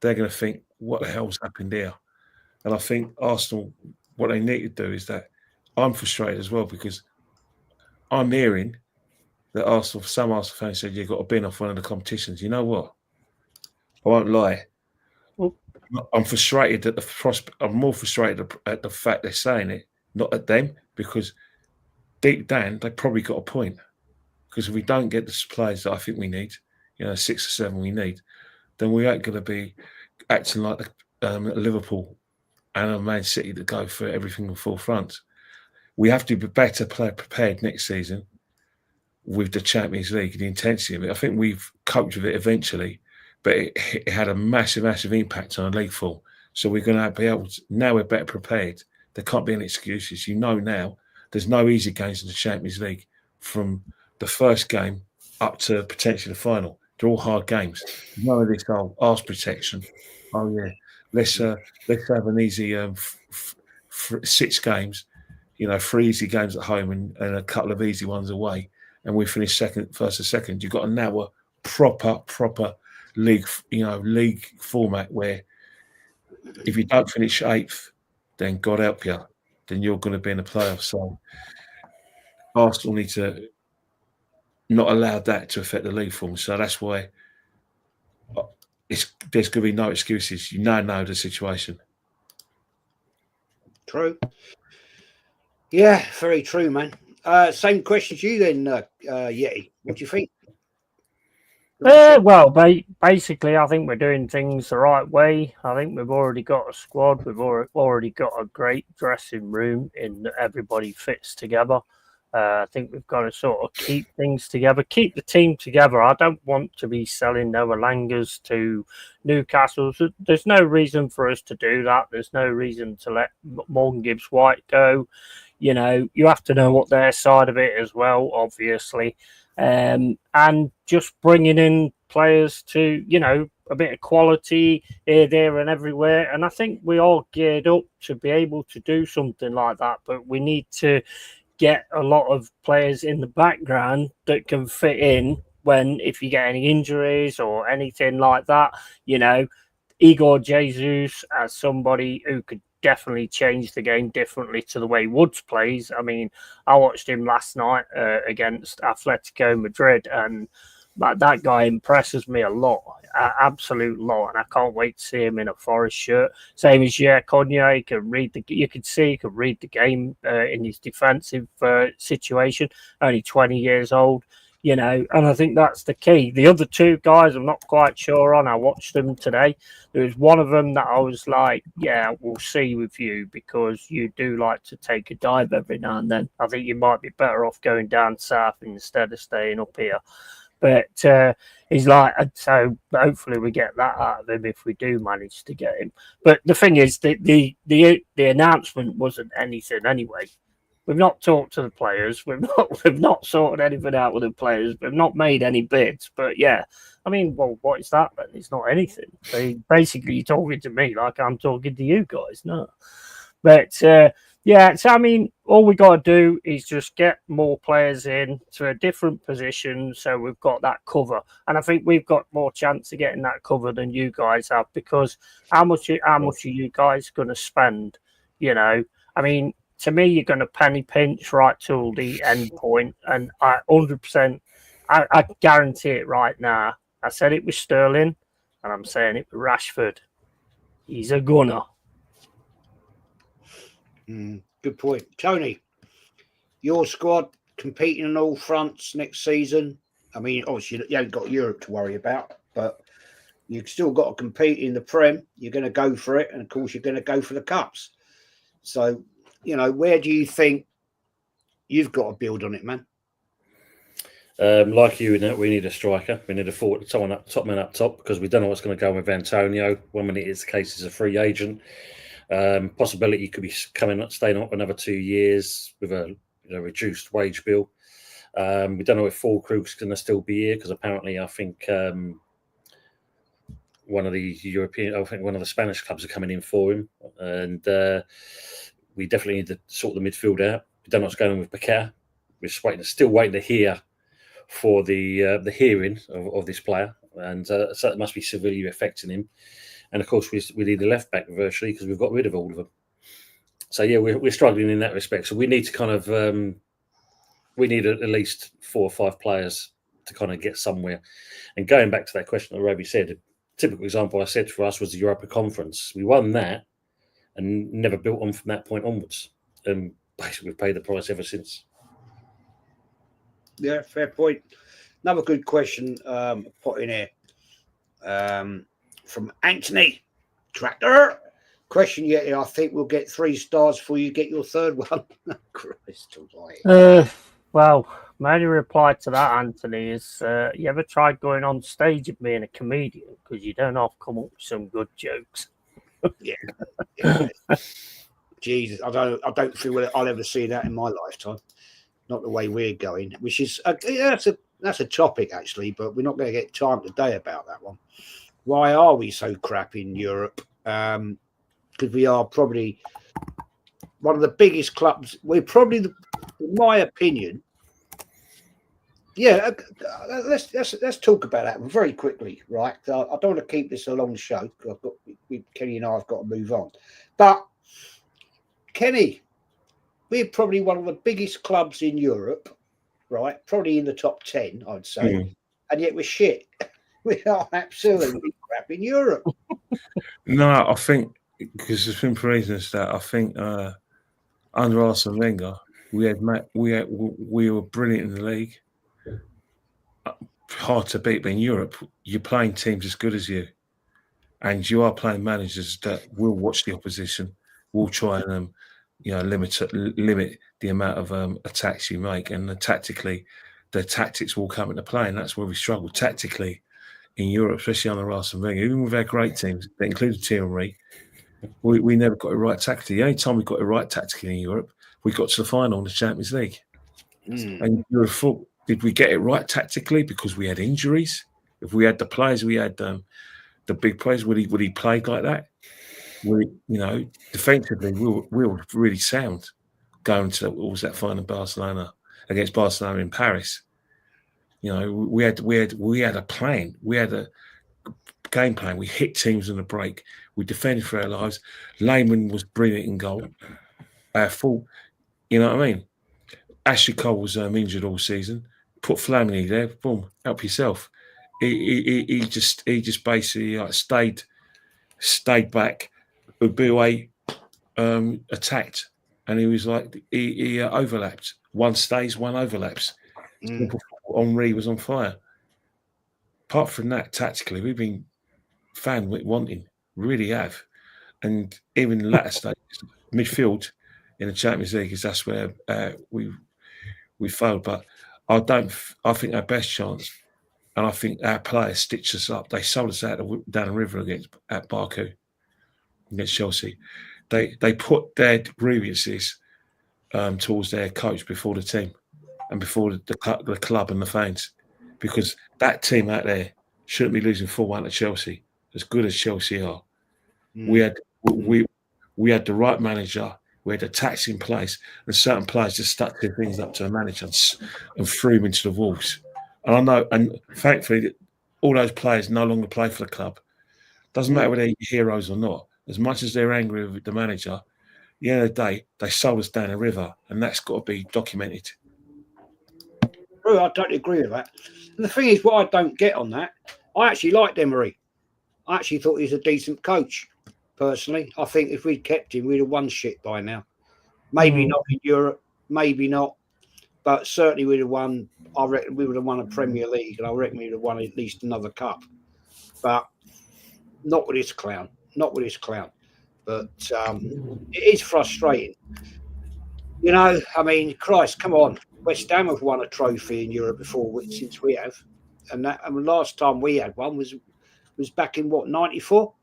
They're going to think, what the hell's happened here? And I think Arsenal, what they need to do is that I'm frustrated as well because I'm hearing that some Arsenal fans said you've got to bin off one of the competitions. You know what? I won't lie. I'm frustrated at the prospect. I'm more frustrated at the fact they're saying it, not at them, because deep down they probably got a point. Because if we don't get the players that I think we need, 6 or 7 we need, then we ain't going to be acting like Liverpool and a Man City that go for everything in full front. We have to be better prepared next season with the Champions League, the intensity of it. I think we've coped with it eventually, but it had a massive impact on our league form. So we're going to be able to, now we're better prepared. There can't be any excuses. Now there's no easy games in the Champions League from the first game up to potentially the final. They're all hard games. None of this arse protection. Oh yeah, let's have an easy 6 games. 3 easy games at home and a couple of easy ones away, and we finish first or second. You've got to now a proper league, league format where if you don't finish 8th, then God help you, then you're going to be in the playoffs. So Arsenal need to not allow that to affect the league form. So that's why there's going to be no excuses. You know the situation. True. Yeah, very true, man. Same question to you then, Yeti. What do you think? Well, basically, I think we're doing things the right way. I think we've already got a squad. We've already got a great dressing room in that everybody fits together. I think we've got to sort of keep things together, keep the team together. I don't want to be selling Noah Langers to Newcastle. So there's no reason for us to do that. There's no reason to let Morgan Gibbs-White go. You have to know what their side of it as well, obviously. And just bringing in players to, a bit of quality here, there and everywhere. And I think we all geared up to be able to do something like that. But we need to get a lot of players in the background that can fit in if you get any injuries or anything like that. Igor Jesus as somebody who could definitely change the game differently to the way Woods plays. I mean, I watched him last night against Atletico Madrid, and that guy impresses me a lot, absolute lot, and I can't wait to see him in a Forest shirt. Same as Konya, he could read the game in his defensive situation. Only 20 years old. And I think that's the key. The other 2 guys, I'm not quite sure on. I watched them today. There was one of them that I was like, yeah, we'll see with you because you do like to take a dive every now and then. I think you might be better off going down south instead of staying up here. But he's like, so hopefully we get that out of him if we do manage to get him. But the thing is, the announcement wasn't anything anyway. We've not talked to the players. We've not sorted anything out with the players. We've not made any bids. But yeah, I mean, well, what is that then? It's not anything. So basically, you're talking to me like I'm talking to you guys. No, but Yeah, so I mean, all we got to do is just get more players in to a different position, so we've got that cover. And I think we've got more chance of getting that cover than you guys have, because how much are you guys going to spend? You know, I mean, to me, you're going to penny pinch right till the end point, and I 100%, I guarantee it right now. I said it with Sterling, and I'm saying it with Rashford. He's a gunner. Good point. Tony, your squad competing on all fronts next season. I mean, obviously, you haven't got Europe to worry about, but you've still got to compete in the Prem. You're going to go for it. And, of course, you're going to go for the Cups. So, where do you think you've got to build on it, man? Like you, we need a striker. We need a forward, someone up top, man up top, because we don't know what's going to go on with Antonio. 1 minute it's the case he's a free agent. Possibility he could be staying on for another 2 years with a reduced wage bill. We don't know if Fulkrug's going to still be here, because apparently I think one of the Spanish clubs are coming in for him, and we definitely need to sort the midfield out. We don't know what's going on with Paqueta. We're still waiting to hear for the hearing of this player, and so it must be severely affecting him. And of course, we need a left back virtually, because we've got rid of all of them. So yeah, we're struggling in that respect. So we need to kind of we need at least 4 or 5 players to kind of get somewhere. And going back to that question that Robbie said, a typical example I said for us was the Europa Conference. We won that and never built on from that point onwards, and basically we've paid the price ever since. Yeah, fair point. Another good question put in here from Anthony Tractor. Question, Yeti, I think we'll get 3 stars before you get your third one. Christ almighty. Well, my only reply to that, Anthony, is you ever tried going on stage and being a comedian? Because you don't have to come up with some good jokes. Yeah. Jesus, I don't feel I'll ever see that in my lifetime. Not the way we're going, which is that's a topic actually, but we're not going to get time today about that one. Why are we so crap in Europe? Because we are probably one of the biggest clubs. We're probably, in my opinion. Yeah, let's talk about that very quickly, right? I don't want to keep this a long show. Kenny and I have got to move on, but Kenny, we're probably one of the biggest clubs in Europe, right? Probably in the top 10, I'd say. And yet we're shit. We are absolutely crap in Europe. No, I think because there's been reasons that I think under Arsene Wenger, we were brilliant in the league. Hard to beat, but in Europe, you're playing teams as good as you, and you are playing managers that will watch the opposition, will try and limit the amount of attacks you make, and tactically, the tactics will come into play, and that's where we struggle tactically in Europe, especially under Arsene Wenger. Even with our great teams, that included Thierry, we never got it right tactically. The only time we got it right tactically in Europe, we got to the final in the Champions League, and you would have thought, did we get it right tactically because we had injuries? If we had the players, we had the big players, would he play like that? Defensively, we were really sound going to what was that final Barcelona against Barcelona in Paris. We had a plan. We had a game plan. We hit teams on the break. We defended for our lives. Lehmann was brilliant in goal. Our fault. You know what I mean? Ashley Cole was injured all season. Put Flamini there. Boom. Help yourself. He just basically stayed back. Ubuwe attacked, and he was like he overlapped. One stays, one overlaps. Henri was on fire. Apart from that, tactically, we've been fan wanting, really have, and even the latter stages, midfield in the Champions League is that's where we failed. But I think our best chance, and I think our players stitched us up. They sold us out down the river at Baku against Chelsea. They put their grievances towards their coach before the team and before the club and the fans, because that team out there shouldn't be losing 4-1 to Chelsea. As good as Chelsea are, we had the right manager we had attacks in place, and certain players just stuck their things up to the manager and threw him into the walls. And I know, and thankfully, all those players no longer play for the club. Doesn't matter whether they're heroes or not. As much as they're angry with the manager, at the end of the day, they sold us down the river, and that's got to be documented. True, I totally agree with that. And the thing is, what I don't get on that, I actually liked Emery. I actually thought he was a decent coach, personally. I think if we'd kept him, we'd have won shit by now. Maybe not in Europe, maybe not, but certainly we'd have won. I reckon we would have won a Premier League, and I reckon we would have won at least another cup. But not with this clown. Not with this clown. But it is frustrating. You know, I mean, Christ, come on. West Ham have won a trophy in Europe before, since we have. And the last time we had one was back in, what, 94?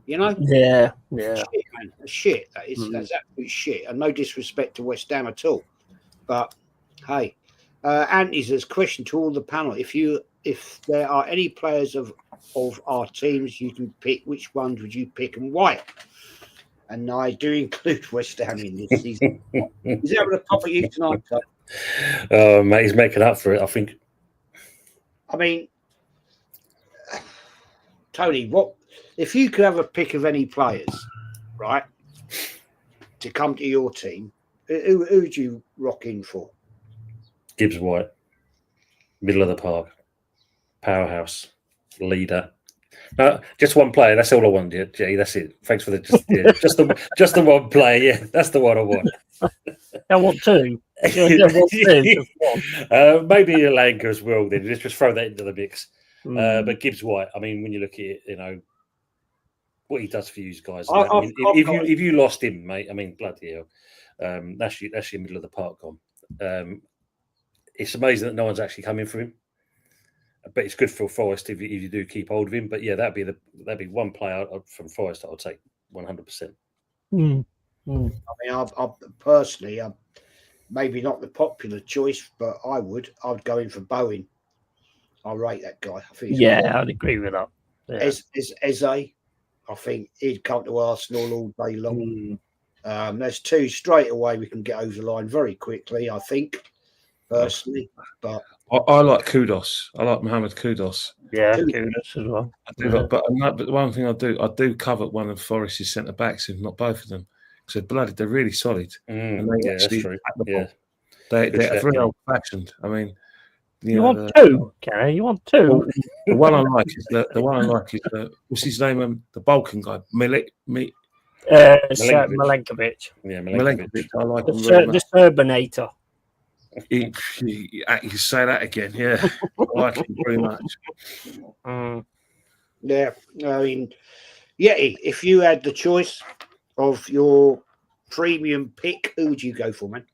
You know? Yeah. Shit, man. Shit. That's absolute shit. And no disrespect to West Ham at all. But, hey. Anthony's there's a question to all the panel. If there are any players of our teams you can pick, which ones would you pick and why? And I do include West Ham in this season. Is that going to pop at you tonight, sir? Mate, he's making up for it, I think. I mean, Tony, what if you could have a pick of any players, right, to come to your team? Who would you rock in for? Gibbs White, middle of the park, powerhouse, leader. No, just one player. That's all I want, Jay. That's it. Thanks for just the one player. Yeah, that's the one I want. I want two. Just one. Maybe Alanka as well. Then just throw that into the mix. But Gibbs White. I mean, when you look at it, you know what he does for you guys. If you lost him, mate, I mean, bloody hell, that's your middle of the park gone. It's amazing that no one's actually coming for him. But it's good for Forest if you do keep hold of him. But yeah, that'd be one player from Forest that I'll take 100%. I mean, I personally, maybe not the popular choice, but I'd go in for Bowen. I rate that guy. I think I'd agree with that. Yeah. Eze, I think he'd come to Arsenal all day long. There's two straight away we can get over the line very quickly, I think, personally. But I like Kudus. I like Mohamed Kudus. Yeah, Kudus as well. I do, but one thing I do covet one of Forest's centre backs, if not both of them, because they're really solid. And they that's true. They're very old fashioned. I mean, you want two, Gary? You want two? The one I like is what's his name? The Balkan guy, Milenkovic. Yeah, Milenkovic. I like him the Urbanator. You say that again, yeah. I like him very much. Yeah, I mean, Yeti, if you had the choice of your premium pick, who would you go for, man?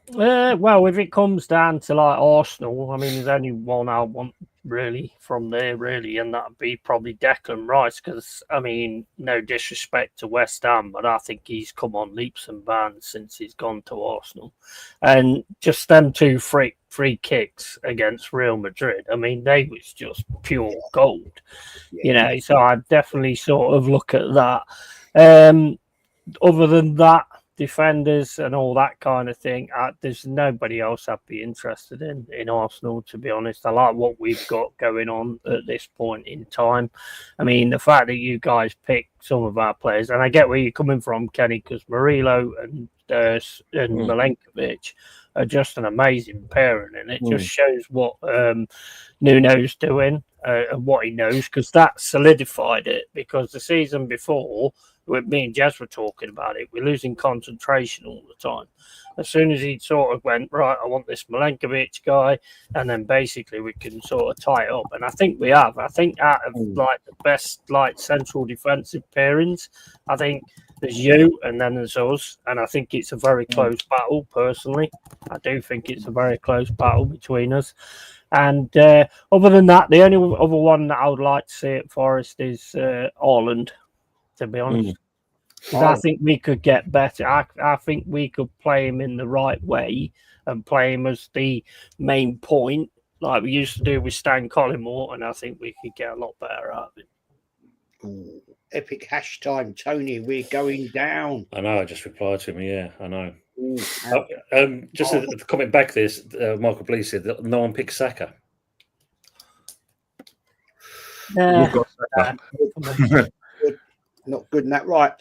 Well, if it comes down to like Arsenal, I mean, there's only one I want really from there, really, and that'd be probably Declan Rice. Because I mean, no disrespect to West Ham, but I think he's come on leaps and bounds since he's gone to Arsenal, and just them two free kicks against Real Madrid. I mean, they was just pure gold, you know. So I definitely sort of look at that. Other than that, defenders and all that kind of thing, there's nobody else I'd be interested in Arsenal, to be honest. I like what we've got going on at this point in time. I mean, the fact that you guys pick some of our players, and I get where you're coming from, Kenny, because Murillo and Milenkovic are just an amazing pairing, and it just shows what Nuno's doing and what he knows, because that solidified it. Because the season before, with me and Jazz were talking about it, we're losing concentration all the time. As soon as he sort of went, right, I want this Milenkovic guy, and then basically we can sort of tie it up. And I think we have. I think out of like the best like central defensive pairings, I think there's you and then there's us. And I think it's a very close battle, personally. I do think it's a very close battle between us. And other than that, the only other one that I would like to see at Forest is Haaland, to be honest. I think we could get better. I think we could play him in the right way and play him as the main point, like we used to do with Stan Collymore, and I think we could get a lot better out of him. epic hash time, Tony. We're going down. I know. I just replied to him. Yeah, I know. Ooh, Just a comment back to this, Michael Blees said that no one picked Saka. We've got not good in that. Right.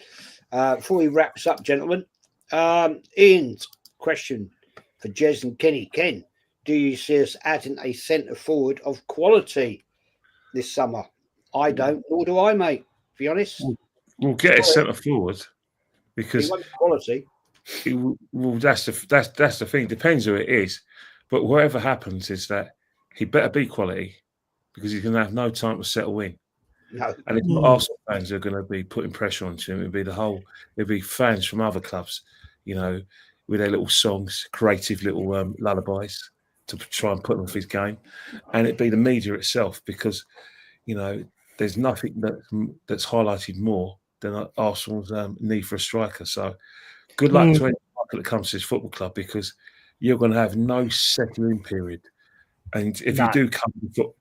Before we wrap this up, gentlemen, Ian's question for Jez and Kenny. Ken, do you see us adding a centre forward of quality this summer? I don't, nor do I, mate. To be honest, we'll get a centre forward because he won't be quality. Well, that's the thing. Depends who it is, but whatever happens is that he better be quality because he's going to have no time to settle in. No, and it's not Arsenal fans who are going to be putting pressure onto him. It'll be fans from other clubs, you know, with their little songs, creative little lullabies to try and put him off his game, and it'd be the media itself because, you know, there's nothing that's highlighted more than Arsenal's need for a striker. So. Good luck to anyone that comes to this football club because you're going to have no settling period. And if you do come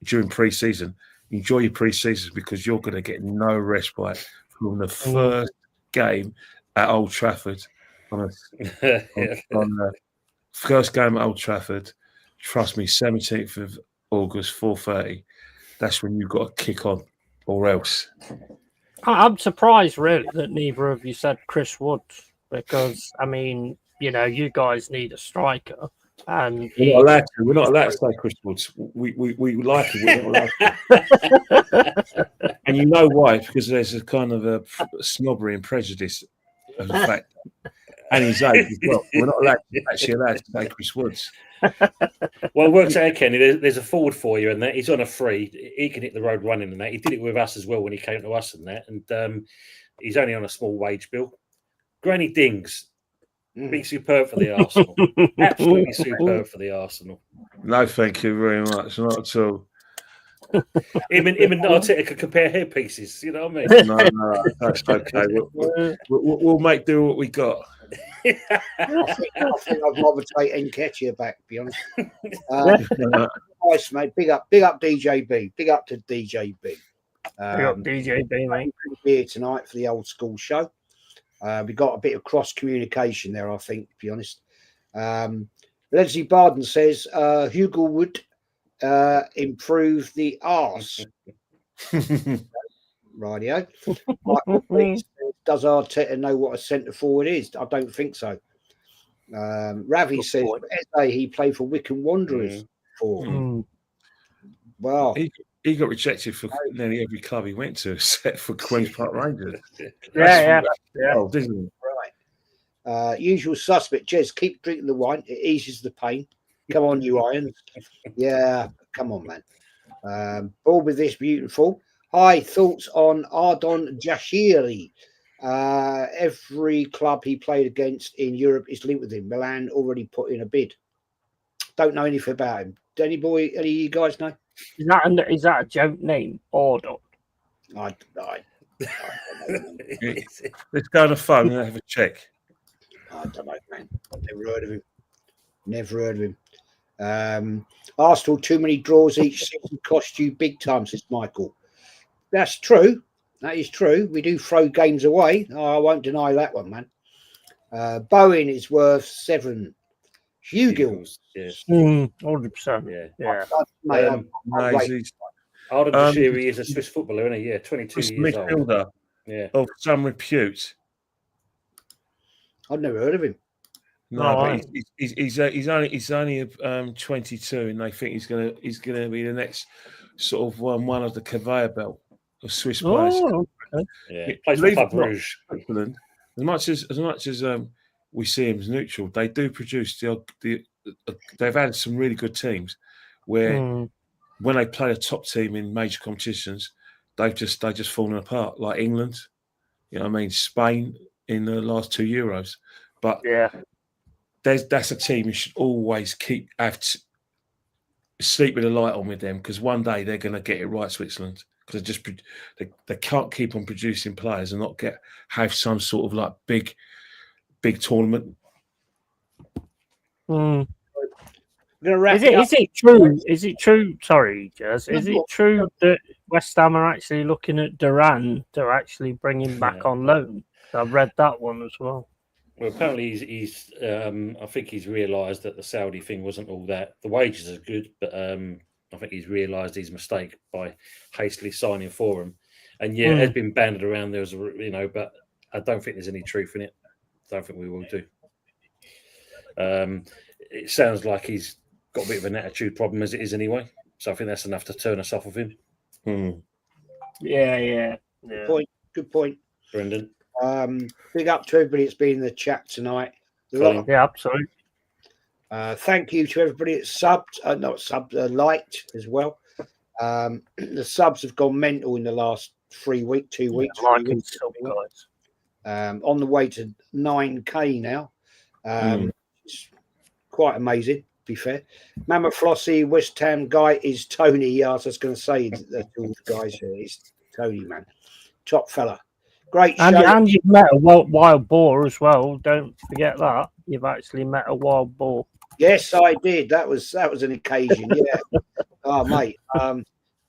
during pre-season, enjoy your pre-season because you're going to get no respite from the first game at Old Trafford. On the first game at Old Trafford, trust me, 17th of August, 4:30, that's when you've got to kick on or else. I'm surprised, really, that neither of you said Chris Wood. Because, I mean, you know, you guys need a striker. And we're not allowed to say Chris Woods. We like him. We're not allowed to. And you know why? Because there's a kind of a snobbery and prejudice of the fact. And his age as well. We're not actually allowed to say Chris Woods. Well, it works out, Kenny. There's a forward for you, and that he's on a free. He can hit the road running, and that he did it with us as well when he came to us, and that. And he's only on a small wage bill. Granny Dings, be superb for the Arsenal. Absolutely superb for the Arsenal. No, thank you very much. Not at all. Him and Arteta could compare hair pieces. You know what I mean? No, that's okay. We'll make do what we got. I think I'd rather take Nketiah back, to be honest. Nice, mate. Big up DJB. Big up to DJB. Big up DJB, mate. Here tonight for the old school show. We got a bit of cross communication there, I think, to be honest. Leslie Barden says Hugo would improve the arse. Radio. Does Arteta know what a centre forward is? I don't think so. Ravi says he played for Wycombe Wanderers. Well, he got rejected for nearly every club he went to, except for Queen's Park Rangers. Yeah. Oh, isn't it? Right. Usual suspect. Jez, keep drinking the wine. It eases the pain. Come on, you Irons. Yeah, come on, man. All with this beautiful. Hi, thoughts on Ardon Jashiri? Every club he played against in Europe is linked with him. Milan already put in a bid. Don't know anything about him. Do any of you guys know? Is that a joke name? Ardon? I don't know. Let's go on the phone and have a check. I don't know, man. Never heard of him. Arsenal, too many draws each season cost you big time, says Michael. That's true. That is true. We do throw games away. I won't deny that one, man. Bowen is worth 7. Hugels. Yes. 100%. Yeah. Ardon Jashiri is a Swiss footballer, isn't he? Yeah, 22 years old. Midfielder of some repute. I've never heard of him. No, but he's only 22, and they think he's gonna be the next sort of one of the conveyor belt of Swiss players. Oh, okay. Yeah, plays for Club Rouge. As much as we see him as neutral, they do produce they've had some really good teams where when they play a top team in major competitions, they've just fallen apart, like England. You know what I mean? Spain in the last 2 Euros. But that's a team you should always sleep with a light on with them, because one day they're going to get it right, Switzerland. Because they can't keep on producing players and not have some sort of like big tournament. We're going to wrap Is it up. it true? Is it true? Sorry, Jez. Is No, it true that West Ham are actually looking at Duran to actually bring him back on loan? I've read that one as well. Well, apparently he's I think he's realised that the Saudi thing wasn't all that. The wages are good, but I think he's realised his mistake by hastily signing for him. And yeah, it has been banded around. There was, but I don't think there's any truth in it. I don't think we will do. It sounds like he's got a bit of an attitude problem as it is anyway. So I think that's enough to turn us off of him. Yeah. Good point. Brendan. Big up to everybody that's been in the chat tonight. Yeah, absolutely. Thank you to everybody that's liked as well. The subs have gone mental in the last 2 weeks. Guys. On the way to 9K now. It's quite amazing, to be fair. Mama Flossie, West Ham guy is Tony. Yeah, I was just going to say that all the guys here. It's Tony, man. Top fella. Great show. And you've met a wild boar as well. Don't forget that. You've actually met a wild boar. Yes, I did. That was an occasion. Yeah. Oh, mate.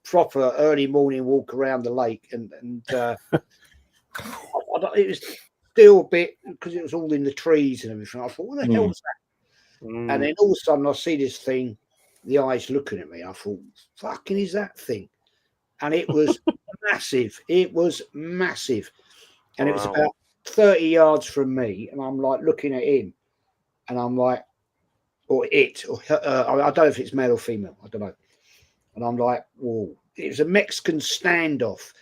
Proper early morning walk around the lake, and it was still a bit because it was all in the trees and everything. I thought, what the hell was that? And then all of a sudden, I see this thing. The eyes looking at me. I thought, fucking is that thing? And it was massive. It was massive. And it was about 30 yards from me. And I'm like looking at him. And I'm like, or it. Or I don't know if it's male or female. I don't know. And I'm like, whoa. It was a Mexican standoff.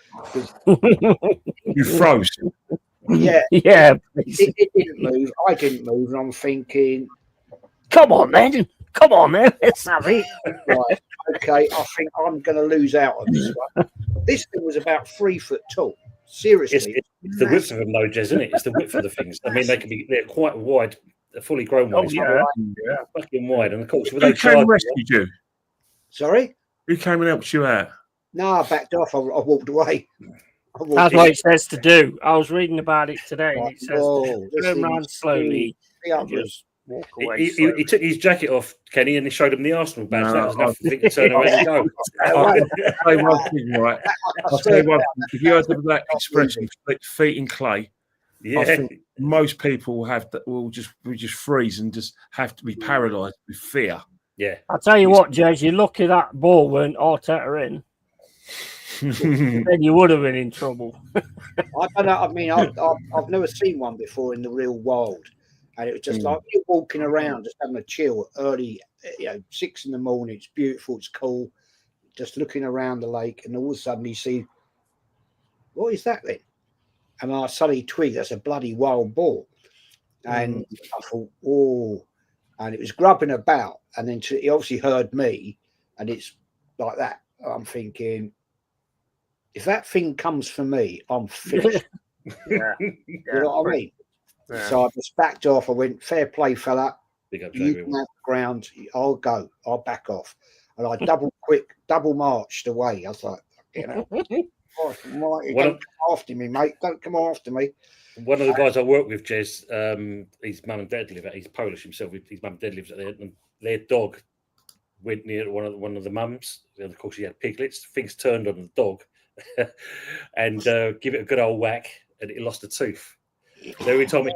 You froze. Yeah. Yeah. It didn't move. I didn't move. And I'm thinking, come on, then. Let's have it. Right. Okay. I think I'm going to lose out on this one. This thing was about 3 foot tall. Seriously. It's the width of them, though, Jez, isn't it? It's the width of the things. I mean, they're quite wide, fully grown ones. Yeah. Fucking wide. And of course, Who came and rescued you? Sorry? Who came and helped you out? No, I backed off. I walked away. That's what it says to do. I was reading about it today. And it says turn around slowly. Just walk away. He took his jacket off, Kenny, and he showed him the Arsenal badge. That was enough for him to turn around and go. I'll say one thing, right? I'll say one thing. If you heard of that expression, feet in clay, I think most people will just freeze and just have to be paralysed with fear. Yeah. I'll tell you what, Jez, you're lucky that ball weren't Arteta in. Then you would have been in trouble. I don't know. I mean, I've never seen one before in the real world. And it was just like you're walking around, just having a chill early, 6 in the morning. It's beautiful. It's cool. Just looking around the lake. And all of a sudden you see, what is that then? And I suddenly twig, that's a bloody wild boar. And I thought, oh, and it was grubbing about. And then he obviously heard me. And it's like that. I'm thinking, if that thing comes for me, I'm finished. You know what I mean? Yeah. So I just backed off. I went, fair play, fella. You can have the ground. I'll go. I'll back off. And I double marched away. I was like, don't come after me, mate. Don't come after me. One of the guys I work with, Jez, his mum and dad live at. He's Polish himself. His mum and dad lives at there, and their dog went near one of the mums. And of course, he had piglets. Things turned on the dog, and give it a good old whack, and it lost a tooth. So he told me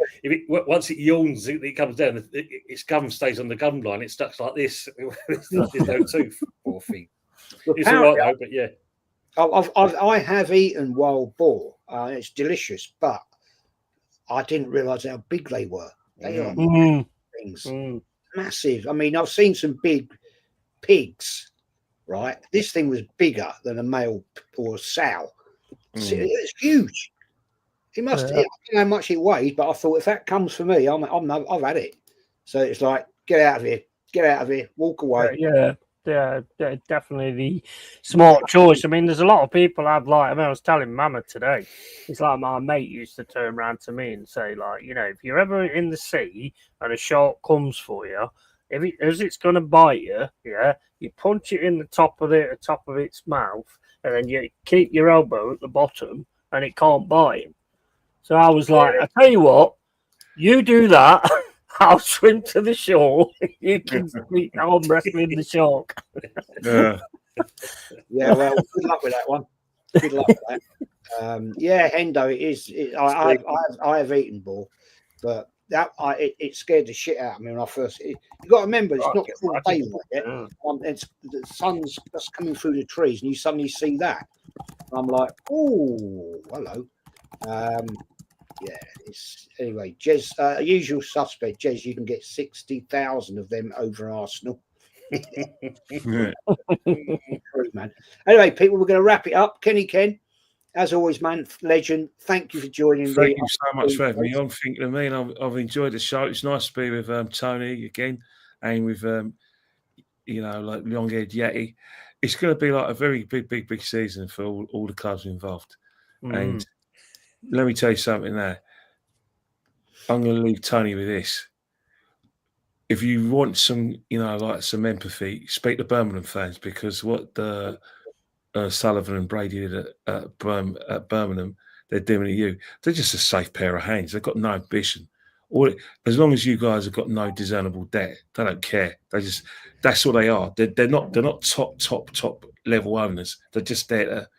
once it yawns, it comes down. Its gum stays on the gum line. It stuck like this. There's no tooth. Poor thing. It's all right though, but yeah. I have eaten wild boar. It's delicious, but I didn't realise how big they were. They are things massive. I mean, I've seen some big pigs, right? This thing was bigger than a male or a sow. It's huge. It must. I don't know how much it weighs, but I thought if that comes for me, I've had it. So it's like, get out of here, walk away. Yeah, definitely the smart choice. I mean, there's a lot of people have I was telling Mama today. It's like my mate used to turn around to me and say, if you're ever in the sea and a shark comes for you, as it's going to bite you, you punch it in the top of its mouth, and then you keep your elbow at the bottom, and it can't bite him. So I was like, I tell you what, you do that, I'll swim to the shore. You can speak arm wrestling the shark. Yeah. Yeah, well, good luck with that one. Good luck with that. Yeah, Hendo, it is. I have eaten boar, but it scared the shit out of me when I first. You got to remember, it's not full daylight yet. It's the sun's just coming through the trees, and you suddenly see that. I'm like, oh, hello. Yeah, it's anyway. Jez, usual suspect. Jez, you can get 60,000 of them over Arsenal. Yeah. True, man. Anyway, people, we're going to wrap it up. Kenny Ken, as always, man, legend. Thank you for joining. Thank you so much for having me on. Thinking of me, and I've enjoyed the show. It's nice to be with Tony again, and with like long-haired Yeti. It's going to be like a very big season for all the clubs involved. And let me tell you something there. I'm going to leave Tony with this. If you want some, some empathy, speak to Birmingham fans, because what the Sullivan and Brady did at Birmingham, they're doing to you. They're just a safe pair of hands. They've got no ambition. As long as you guys have got no discernible debt, they don't care. That's what they are. They're not top level owners. They're just there to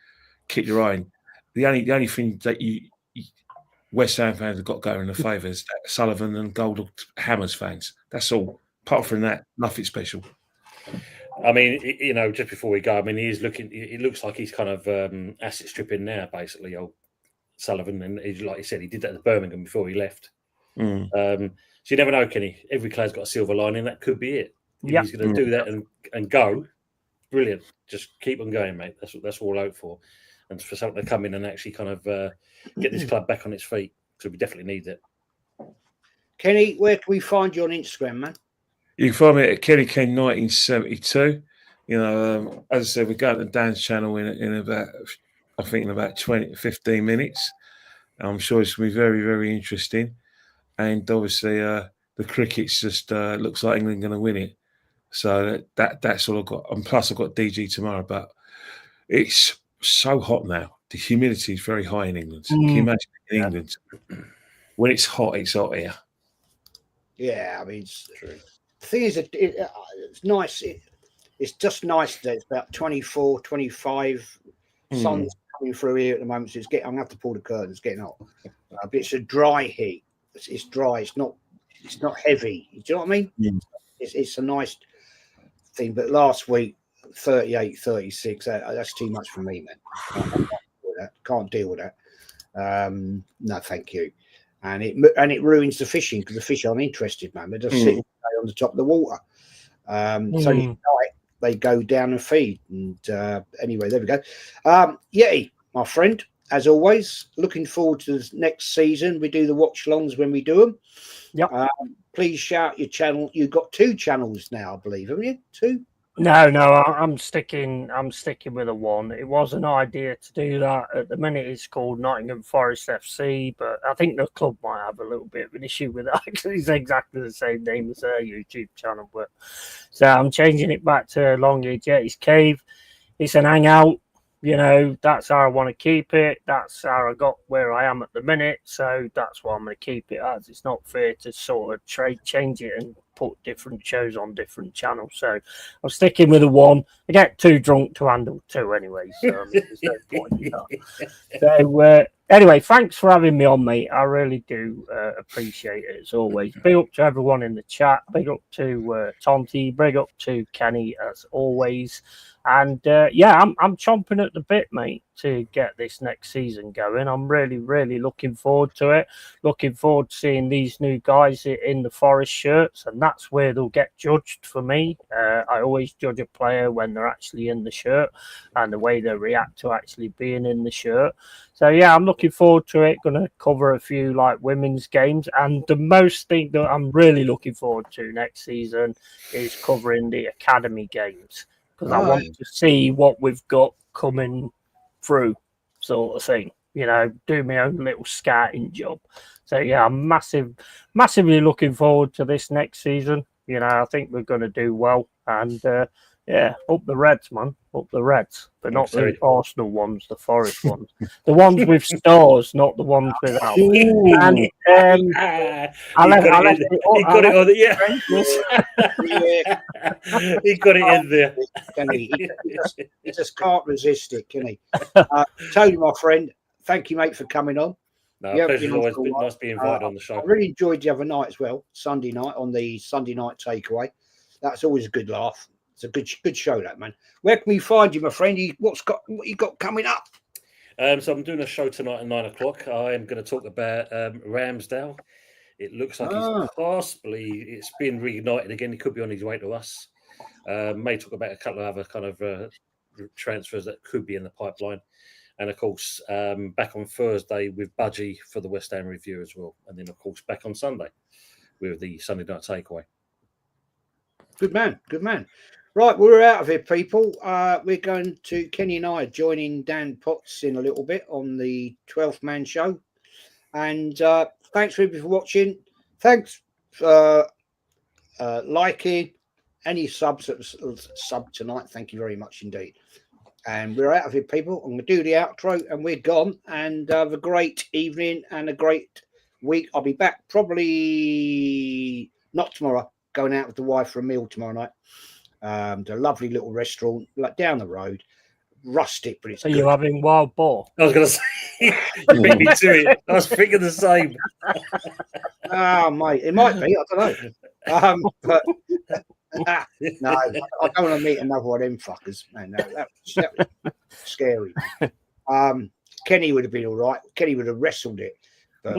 kick your own. The only thing that you West Ham fans have got going in the favour is Sullivan and Gold Hammers fans. That's all. Apart from that, nothing special. I mean, just before we go, I mean, it looks like he's kind of asset stripping now, basically, old Sullivan. And like you said, he did that at Birmingham before he left. So you never know, Kenny. Every cloud's got a silver lining. That could be it. If he's going to do that and go, brilliant. Just keep on going, mate. That's all I hope for. And for something to come in and actually kind of get this club back on its feet. So we definitely need it. Kenny, where can we find you on Instagram, man? You can find me at Kenny Ken 1972. As I said, we're going to Dan's channel in about 15 minutes. I'm sure it's going to be very, very interesting. And obviously, the cricket's just looks like England going to win it. So that's all I've got. And plus, I've got DG tomorrow. But it's so hot now. The humidity is very high in England. Can you imagine in England? When it's hot here. Yeah, I mean, it's true. The thing is, it's nice. It's just nice that it's about 24, 25. Sun's coming through here at the moment, so I'm going to have to pull the curtains. It's getting hot. But it's a dry heat. It's dry. It's not heavy. Do you know what I mean? It's a nice thing. But last week, 38, 36. That's too much for me, man. Can't deal with that. No, thank you. And it ruins the fishing because the fish aren't interested, man. They're just sitting on the top of the water. So night they go down and feed. And anyway, there we go. Yeti, my friend, as always, looking forward to the next season. We do the watch-alongs when we do them. Yep. Please shout your channel. You've got 2 channels now, I believe, haven't you? 2? No, I'm sticking with a 1. It was an idea to do that. At the minute, it's called Nottingham Forest FC, but I think the club might have a little bit of an issue with that because it's exactly the same name as their YouTube channel. But so I'm changing it back to Long-Eared Yeti's Cave. It's an hangout. That's how I want to keep it. That's how I got where I am at the minute. So that's what I'm going to keep it as. It's not fair to sort of change it and put different shows on different channels. So I'm sticking with a 1. I get too drunk to handle 2 anyway. So I mean, there's no point in that. So anyway, thanks for having me on, mate. I really do appreciate it as always. Big up to everyone in the chat. Big up to Tonti. Big up to Kenny as always. And I'm chomping at the bit, mate, to get this next season going. I'm really, really looking forward to it. Looking forward to seeing these new guys in the Forest shirts, and that's where they'll get judged for me. I always judge a player when they're actually in the shirt and the way they react to actually being in the shirt. So, yeah, I'm looking forward to it. Going to cover a few, women's games. And the most thing that I'm really looking forward to next season is covering the academy games. Because I want to see what we've got coming through, sort of thing. Do my own little scouting job. So, yeah, I'm massively looking forward to this next season. I think we're going to do well. And, Yeah, up the Reds, man. Up the Reds. But not the Sorry. Arsenal ones, the Forest ones. The ones with stars, not the ones without. And He I left got it it on. Yeah. Yeah. He got it in there. Can he? He just can't resist it, can he? Tony, my friend, thank you, mate, for coming on. No, Yeah, pleasure's you know, always for a been while. nice to be invited on the I show. really enjoyed the other night as well, Sunday night on the Sunday night takeaway. That's always a good laugh. It's a good show, that, man. Where can we find you, my friend? What you got coming up? So I'm doing a show tonight at 9 o'clock. I am going to talk about Ramsdale. It looks like it's been reignited again. He could be on his way to us. May talk about a couple of other kind of transfers that could be in the pipeline. And of course, back on Thursday with Budgie for the West Ham review as well. And then, of course, back on Sunday with the Sunday night takeaway. Good man. Right, we're out of here, people. We're going to Kenny and I are joining Dan Potts in a little bit on the 12th Man Show. And thanks everybody for watching. Thanks for liking. Any sub tonight, thank you very much indeed. And we're out of here, people. I'm going to do the outro and we're gone. And have a great evening and a great week. I'll be back probably not tomorrow. Going out with the wife for a meal tomorrow night. A lovely little restaurant like down the road. Rustic, but it's So good. you're having wild boar? I was going to say, you beat me to it. I was thinking the same. Oh, mate, it might be. I don't know. But no, I don't want to meet another one of them fuckers, man. That was scary. Man. Kenny would have been all right. Kenny would have wrestled it. But I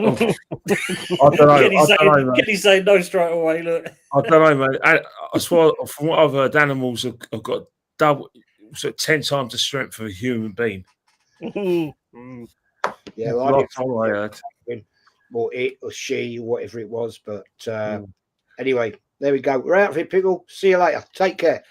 don't know. Kenny say no straight away. Look, I don't know, man. I swear, from what I've heard, animals have got double, 10 times the strength of a human being. Yeah, well, I heard. Or it or she or whatever it was. But anyway, there we go. We're out of here, people. See you later. Take care.